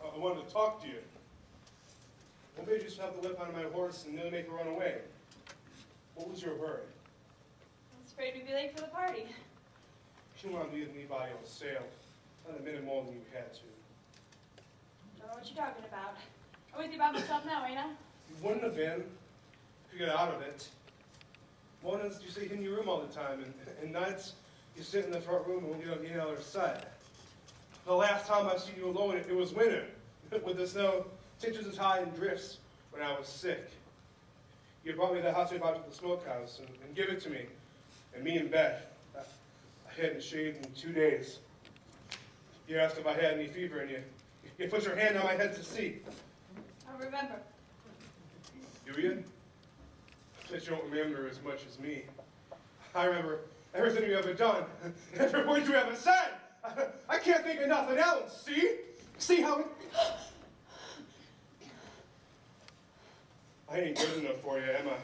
I wanted to talk to you. What made you stop the whip on my horse and nearly make her run away? What was your hurry? I was afraid we'd be late for the party. You wanted to leave me by on sale, not a minute more than you had to. Don't know what you're talking about. I'm with you by myself now, ain't I? You wouldn't have been if you got out of it. Mornings you sit in your room all the time, and nights you sit in the front room and won't get on the other side. The last time I seen you alone, it was winter, with the snow 6 inches high and drifts when I was sick. You brought me the hot tub out to the smokehouse and give it to me, and me in bed. I hadn't shaved in 2 days. You asked if I had any fever, and you put your hand on my head to see. I remember. Do you? Bet you don't remember as much as me. I remember everything you ever done, every word you ever said. I can't think of nothing else, see? See how it... I ain't good enough for you, am I?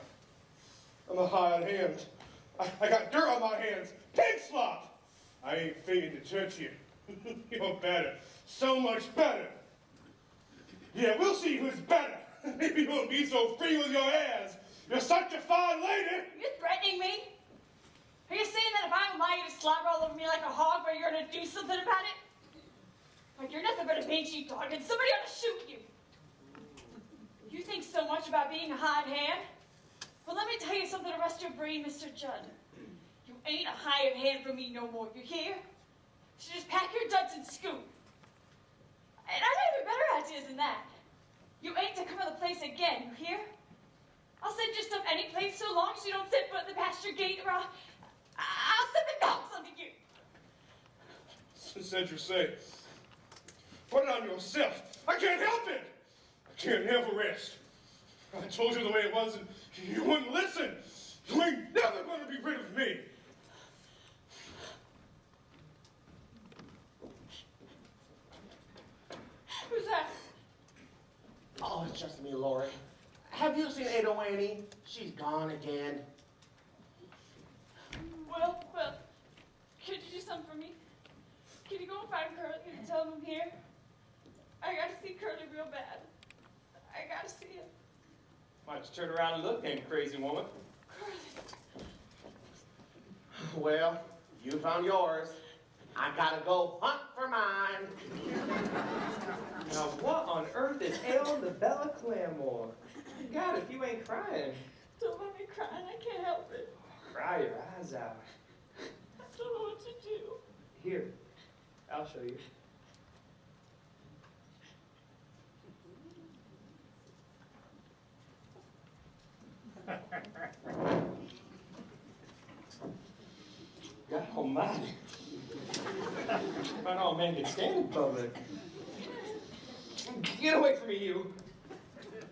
I'm a hired hand. I got dirt on my hands, pig slop. I ain't fitting to touch you. You're better, so much better. Yeah, we'll see who's better. Maybe you won't be so free with your ass. You're such a fine lady. You're threatening me? Are you saying that if I allow you to slobber all over me like a hog, but you're gonna do something about it? Like you're nothing but a big sheepdog and somebody ought to shoot you. You think so much about being a hired hand? Well, let me tell you something to rest your brain, Mr. Judd. You ain't a hired hand for me no more, you hear? So just pack your duds and scoot. And I got even better ideas than that. You ain't to come to the place again, you hear? I'll send you stuff any place so long as you don't set foot in the pasture gate or I'll send the dogs under you. Said you say. Put it on yourself. I can't help it. I can't never rest. I told you the way it was and you wouldn't listen. You ain't never going to be rid of me. Who's that? Oh, it's just me, Lori. Have you seen Ada Waney? She's gone again. Well, could you do something for me? Can you go and find Curly and tell him I'm here? I gotta see Curly real bad. I gotta see him. Why don't you turn around and look then, crazy woman? Curly. Well, you found yours. I gotta go hunt for mine. Now, what on earth is ailing the Bella Claremore? God, if you ain't crying. Don't let me cry, I can't help it. Cry your eyes out. I don't know what to do. Here, I'll show you. God almighty. Not all men can stand in public. Get away from me, you.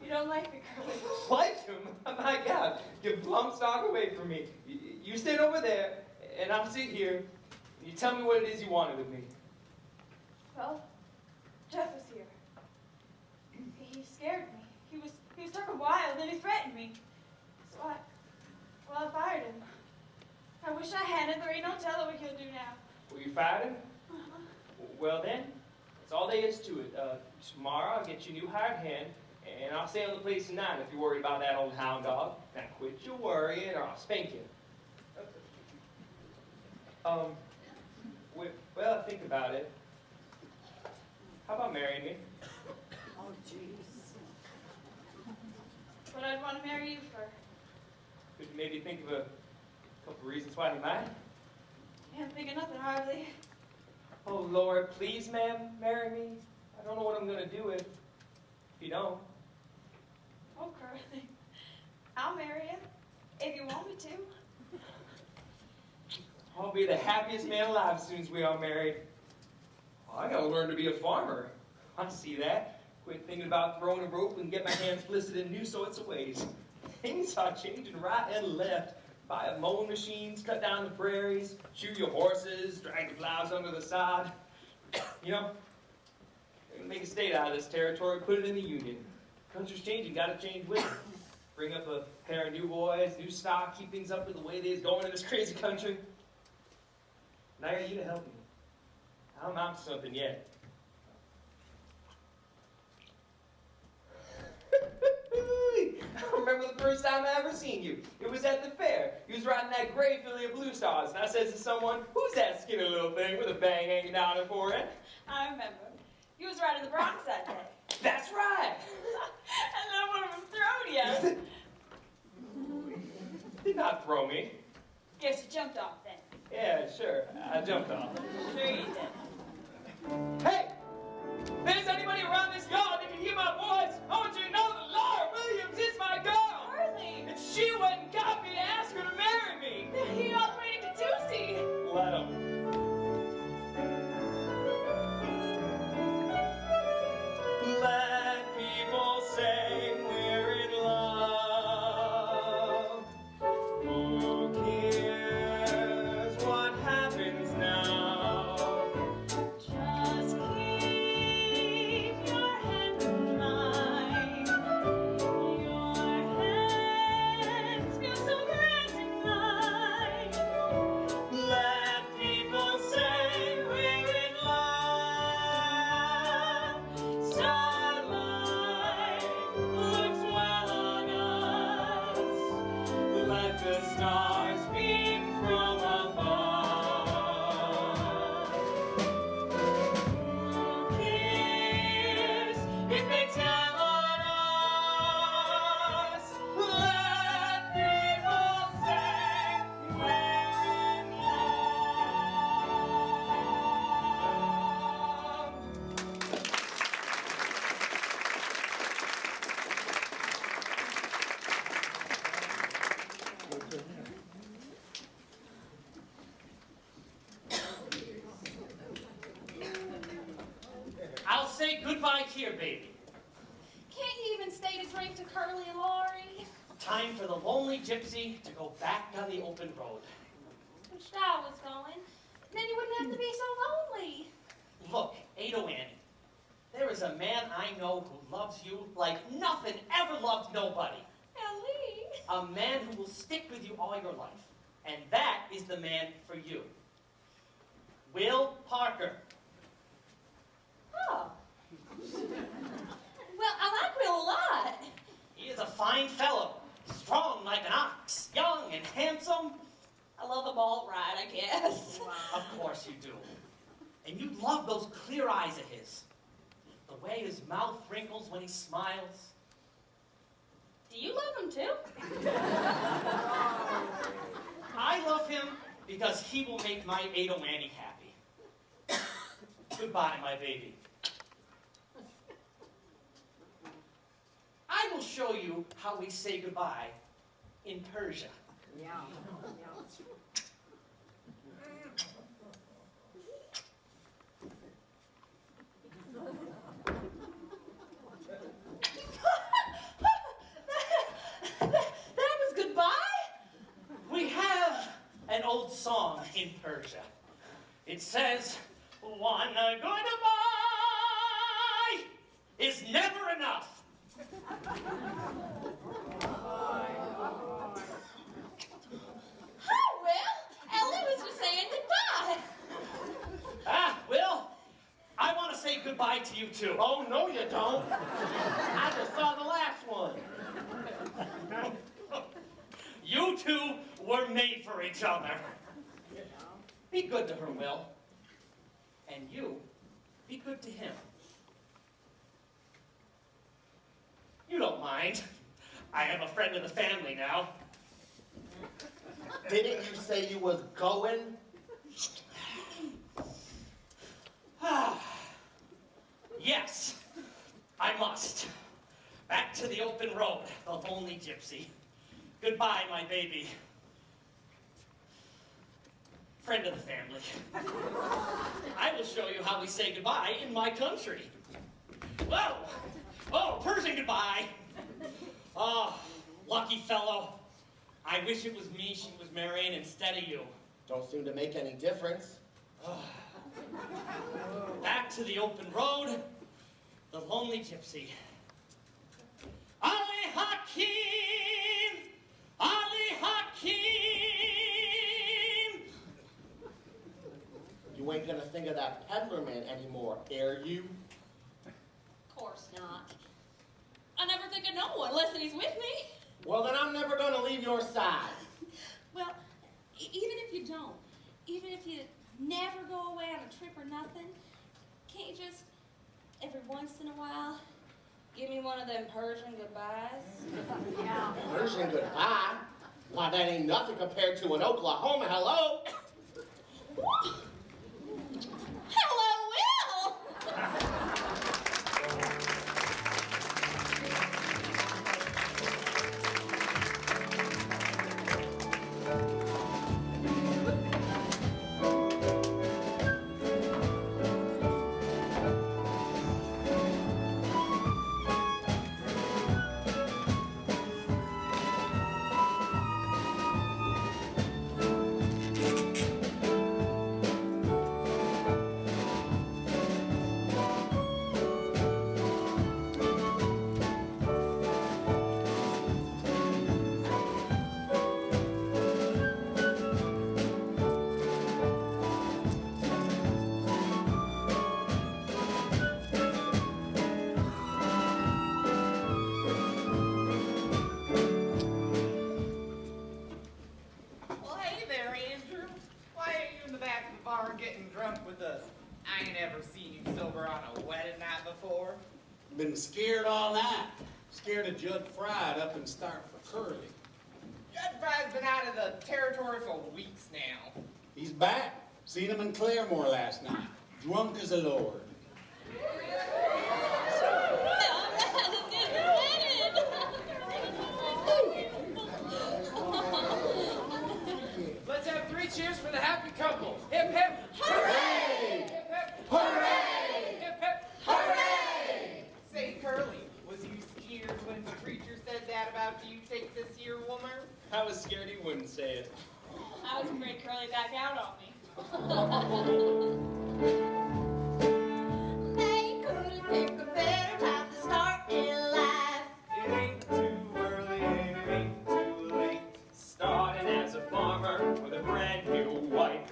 You don't like me, Curly. Like him? Oh my God. Get plumb stock away from me. You stand over there, and I'll sit here. You tell me what it is you wanted of me. Well, Jeff was here. He scared me. He was talking wild, and he threatened me. So I fired him. I wish I hadn't. There ain't no telling what he'll do now. Well, you fired him? Well then, that's all there is to it. Tomorrow I'll get you a new hired hand, and I'll stay on the place tonight if you're worried about that old hound dog. Now quit your worrying, or I'll spank you. Well, think about it. How about marrying me? Oh, jeez. But I'd want to marry you for. Could you maybe think of a couple reasons why you might? Can't think of nothing hardly. Oh, Lord, please, ma'am, marry me. I don't know what I'm going to do if you don't. Oh, Curly. I'll marry you if you want me to. I'll be the happiest man alive as soon as we are married. Oh, I gotta learn to be a farmer. I see that. Quit thinking about throwing a rope and get my hands blistered in new sorts of ways. Things are changing right and left. Buy mowing machines, cut down the prairies, shoe your horses, drag the plows under the sod. You know, make a state out of this territory, put it in the Union. Country's changing, gotta change with it. Bring up a pair of new boys, new stock, keep things up with the way it is going in this crazy country. And I got you to help me. I'll amount to something yet. I remember the first time I ever seen you. It was at the fair. You was riding that gray filly of Blue Stars, and I says to someone, "Who's that skinny little thing with a bang hanging down her forehead?" I remember. You was riding the Bronx that day. That's right. And then one of them throwed you. Did not throw me. Guess you jumped off then. Yeah, sure. I jumped off. Sure you did. Hey! If there's anybody around this yard that can hear my voice, I want you to know that Laura Williams is my girl! Harley! And she went and got me to ask her to marry me! He all the way to Tuesday! Let him. Let people say we're in love. Who cares goodbye here, baby. Can't you even stay to drink to Curly and Laurie? Time for the lonely gypsy to go back down the open road. Wish I was going. Then you wouldn't have to be so lonely. Look, Ada Annie, there is a man I know who loves you like nothing ever loved nobody. Ellie. A man who will stick with you all your life. And that is the man for you. Will Parker. Oh. Well, I like Will a lot. He is a fine fellow, strong like an ox, young and handsome. I love a ball ride, I guess. Of course you do. And you love those clear eyes of his. The way his mouth wrinkles when he smiles. Do you love him too? I love him because he will make my Ada Annie happy. Goodbye, my baby. I will show you how we say goodbye in Persia. Yeah. That was goodbye? We have an old song in Persia. It says, one goodbye is never enough. Hi, Will. Ellie was just saying goodbye. Ah, Will, I want to say goodbye to you too. Oh, no you don't. I just saw the last one. You two were made for each other. Be good to her, Will. And you, be good to him. You don't mind. I have a friend of the family now. Didn't you say you was going? Yes, I must. Back to the open road, the lonely gypsy. Goodbye, my baby. Friend of the family. I will show you how we say goodbye in my country. Whoa! Oh, Persian goodbye. Oh, lucky fellow. I wish it was me she was marrying instead of you. Don't seem to make any difference. Back to the open road, the lonely gypsy. Ali Hakim! Ali Hakim! You ain't gonna think of that peddler man anymore, are you? Of course not. I never think of no one unless he's with me. Well, then I'm never gonna leave your side. Well, even if you don't, even if you never go away on a trip or nothing, can't you just, every once in a while, give me one of them Persian goodbyes? Yeah. Persian goodbye? Why, that ain't nothing compared to an Oklahoma hello. Hello, Will! Well, hey there, Andrew. Why ain't you in the back of the bar getting drunk with us? I ain't ever seen you sober on a wedding night before. Been scared all night. Scared of Judd Fried up and start for Curly. Judd Fry's been out of the territory for weeks now. He's back. Seen him in Claremore last night. Drunk as a lord. Let's have 3 cheers for the happy couple. Hip hip. Hooray! Hip hip. Hooray! Hip hip. Hooray! you take this here woman? I was scared he wouldn't say it. I was afraid Curly back out on me. They couldn't pick a better time to start in life. It ain't too early, it ain't too late. Starting as a farmer with a brand new wife.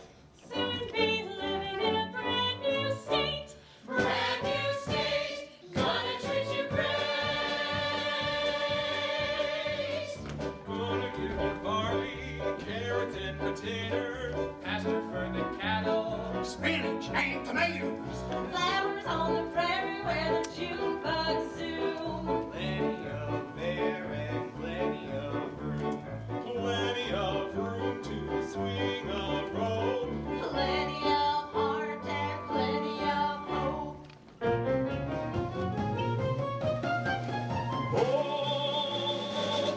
Soon be living in a brand new state. Brand new state, gonna treat you great. Gonna give you barley, carrots and potatoes, pasture for the cattle, Spinach and tomatoes. Flowers on the prairie where the June bugs zoom. plenty of air and plenty of room. Plenty of room to swing a rope. Plenty of heart and plenty of hope. Oh,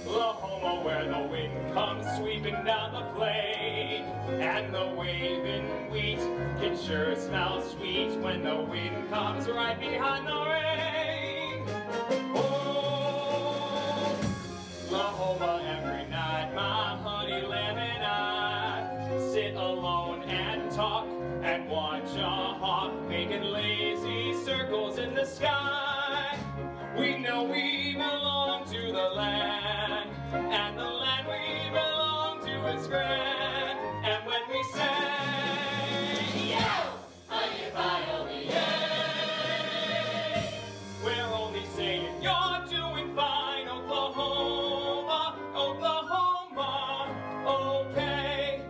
Oklahoma, where the wind comes sweeping down the plain, and the waving wheat can sure smell sweet when the wind comes right behind the rain. Oh, Oklahoma, every night my honey lamb and I sit alone and talk and watch a hawk making lazy circles in the sky. We know we belong to the land, and the land we belong to is grand. And when we say, yeah, we're only saying you're doing fine, Oklahoma, Oklahoma, okay.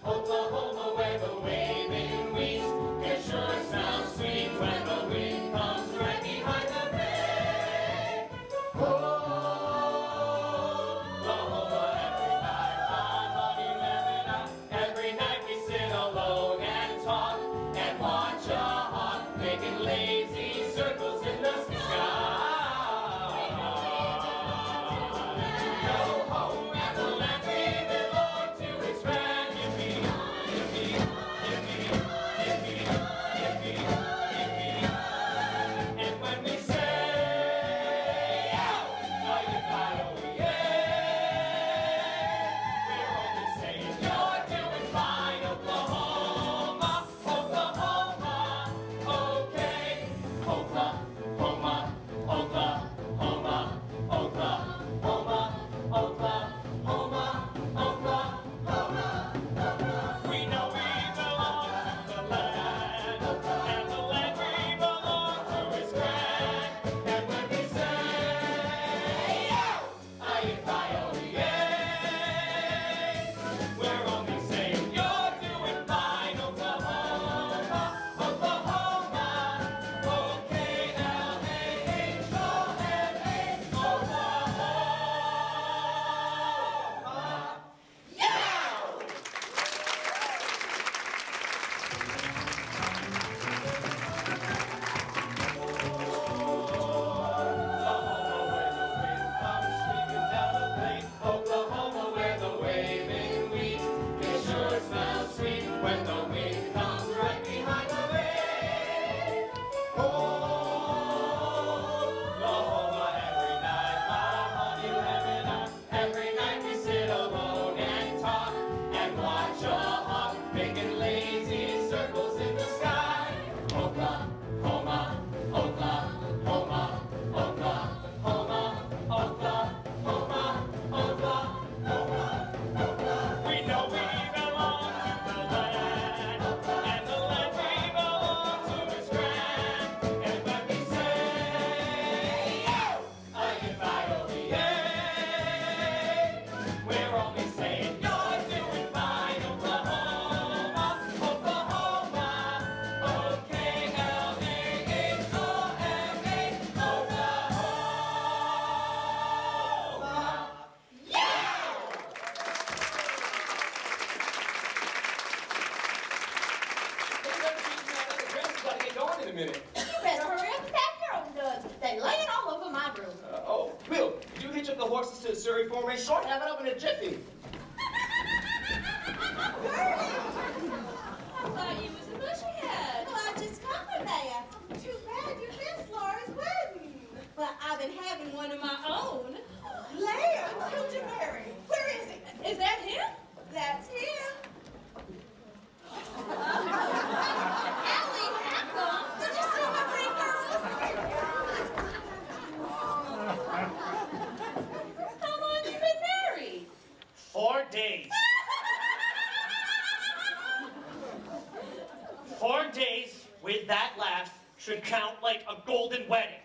Oklahoma, where the waving wheat can sure smell sweet when the wind comes right behind the rain. Oklahoma, every night my honey lamb and I, every night we sit alone and talk and watch a hawk making lazy circles in the sky. Go home and the land we belong to is grand. Yippee, yippee, yippee, yippee, yippee, yippee. And when we say, oh, yeah, we're only saying you're doing fine, Oklahoma, Oklahoma, okay. Oklahoma, Oklahoma, Oklahoma, Oklahoma, Oklahoma. We know we belong to the land, and the land we belong to is grand. And when we say, yeah, we're only saying you're doing fine, Oklahoma, Oklahoma, O-K-L-A-H-O-M-A, Oklahoma. Oklahoma, where the waving wheat can sure smell sweet when the wind comes right behind the rain. Oklahoma, every night my honey lamb and I, every night we sit alone and talk and watch a hawk making lazy circles in the sky. Oklahoma, Oklahoma, Oklahoma, Oklahoma, Oklahoma. We know we belong to the land, and the land we belong to is grand. And when we say, yeah, we're only saying you're doing fine, Oklahoma, Oklahoma, O-K-L-A-H-O-M-A, Oklahoma. Gotta get going in a minute. You better hurry up and pack your own duds. They laying all over my room. Oh, Bill, did you hitch up the horses to the Surrey for me? Sure, have it up in a jiffy. Curly, 4 days with that laugh should count like a golden wedding.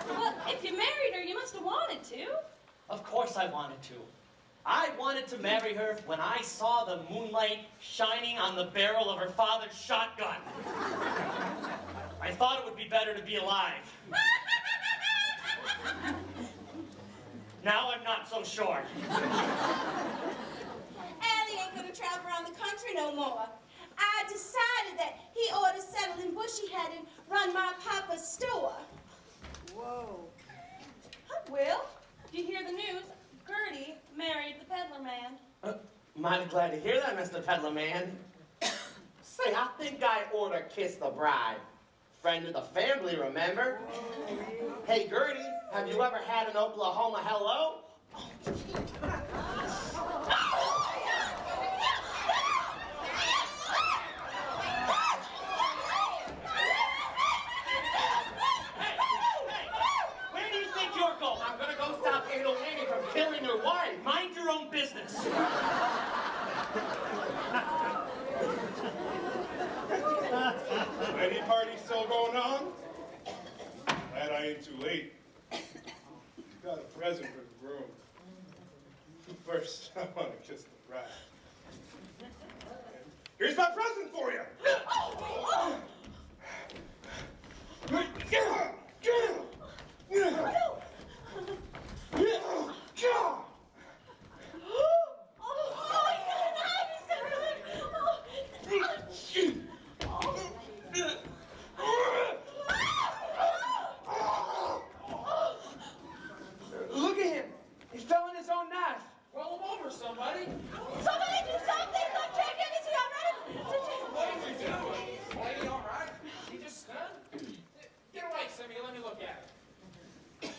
Well, if you married her, you must have wanted to. Of course I wanted to. I wanted to marry her when I saw the moonlight shining on the barrel of her father's shotgun. I thought it would be better to be alive. Now I'm not so sure. Allie ain't gonna travel around the country no more. I decided that he ought to settle in Bushy Head and run my papa's store. Whoa. Well, did you hear the news? Gertie married the peddler man. Mighty glad to hear that, Mr. Peddler Man. Say, I think I ought to kiss the bride. Friend of the family, remember? Hey, Gertie, have you ever had an Oklahoma hello? Where do you think you're going? I'm gonna go stop Ada Winnie from killing your wife. Mind your own business. Any party still going on? Glad I ain't too late. Got a present for the groom. First, I want to kiss the bride. Here's my present for you. Look at him. He's throwing his own knife. Roll him over, somebody. Somebody do something! Don't check him! Is he all right? What are we doing? Lady, all right? He just stunned? Get away, Simeon. Let me look at it.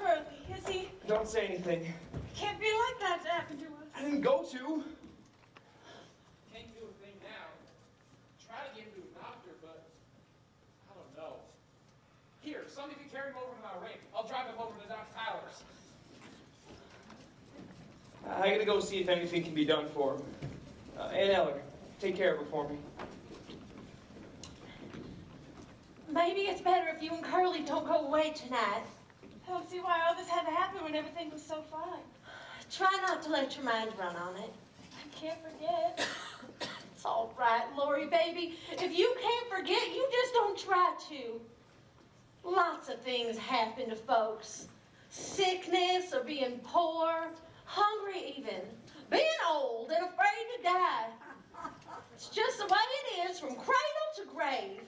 Curly, is he? Don't say anything. Can't be like that to happen to us. I didn't go to. Can't do a thing now. Try to get him to a doctor, but I don't know. Here, somebody can carry him over to my ring. I'll drive him over to Doc Tyler's. I gotta go see if anything can be done for him. Aunt Ellen, take care of her for me. Maybe it's better if you and Curly don't go away tonight. I don't see why all this had to happen when everything was so fine. Try not to let your mind run on it. I can't forget. It's all right, Lori, baby. If you can't forget, you just don't try to. Lots of things happen to folks. Sickness or being poor, hungry even, being old and afraid to die. It's just the way it is from cradle to grave.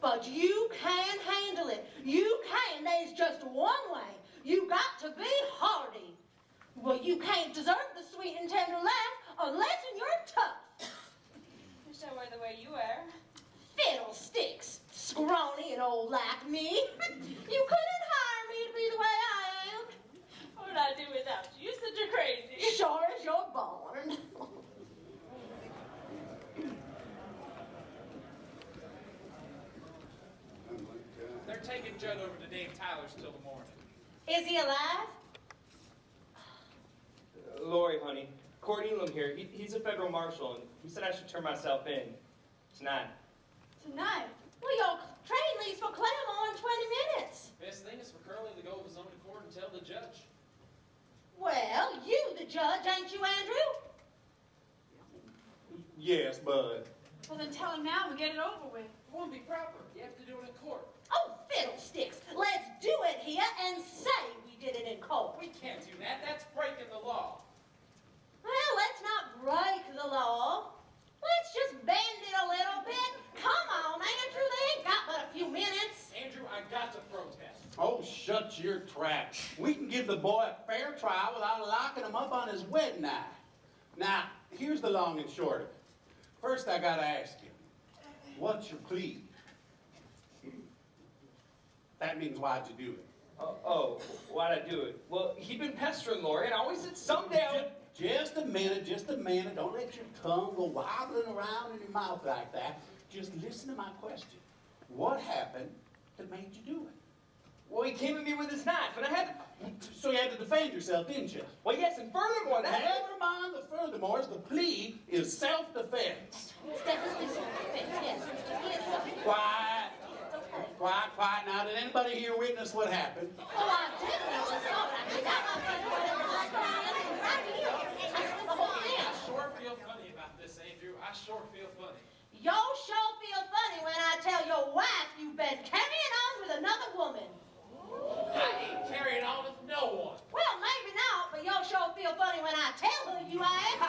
But you can handle it. You can. There's just one way. You got to be hardy. Well, you can't deserve the sweet and tender laugh unless you're tough. Wish I were the way you wear. Fiddlesticks, scrawny and old like me. You couldn't hire me to be the way I am. What would I do without you? You're such a crazy. Sure as you're born. They're taking Judd over to Dave Tyler's till the morning. Is he alive? Lori, honey, Court Elam here. He's a federal marshal, and he said I should turn myself in tonight. Tonight? Well, your train leaves for Claremont in 20 minutes. Best thing is for Curly to go of his own accord and tell the judge. Well, you the judge, ain't you, Andrew? Yes, Bud. Well, then tell him now and get it over with. It won't be proper. You have to do it in court. Oh, fiddlesticks. Let's do it here and say we did it in court. We can't do that. That's breaking the law. Well, let's not break the law. Let's just bend it a little bit. Come on, Andrew, they ain't got but a few minutes. Andrew, I got to protest. Oh, shut your trap. We can give the boy a fair trial without locking him up on his wedding night. Now, here's the long and short of it. First, I gotta ask you, what's your plea? That means why'd you do it? Why'd I do it? Well, he'd been pestering Lori, and I always said someday I would... Just a minute. Don't let your tongue go wobbling around in your mouth like that. Just listen to my question. What happened that made you do it? Well, he came at me with his knife, and I had to... So you had to defend yourself, didn't you? Well, yes, and furthermore... Never mind the furthermores. The plea is self-defense. Step what happened. Oh, I did know the song. I mean, that was right here. That's the whole thing. I sure feel funny about this, Andrew. I sure feel funny. Yo sure feel funny when I tell your wife you've been carrying on with another woman. I ain't carrying on with no one. Well, maybe not, but yo sure feel funny when I tell her you ain't.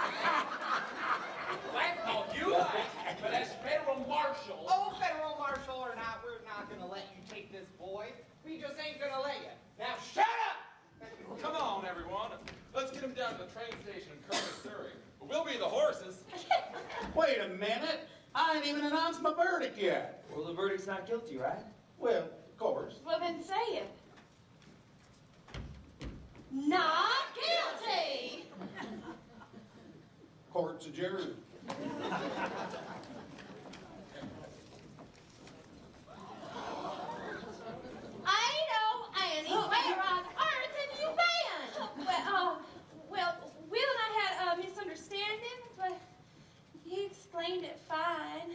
That's called you like. But as federal marshal. Oh, federal marshal or not, we're not gonna let you take this boy. We just ain't gonna let you. Now shut up! Come on, everyone. Let's get him down to the train station in Curtis, Surrey. We'll be the horses. Wait a minute. I ain't even announced my verdict yet. Well, the verdict's not guilty, right? Well, of course. Well, then say it. Not guilty. Court's adjourned. I know anywhere on earth have you been? Well, Will and I had a misunderstanding, but he explained it fine.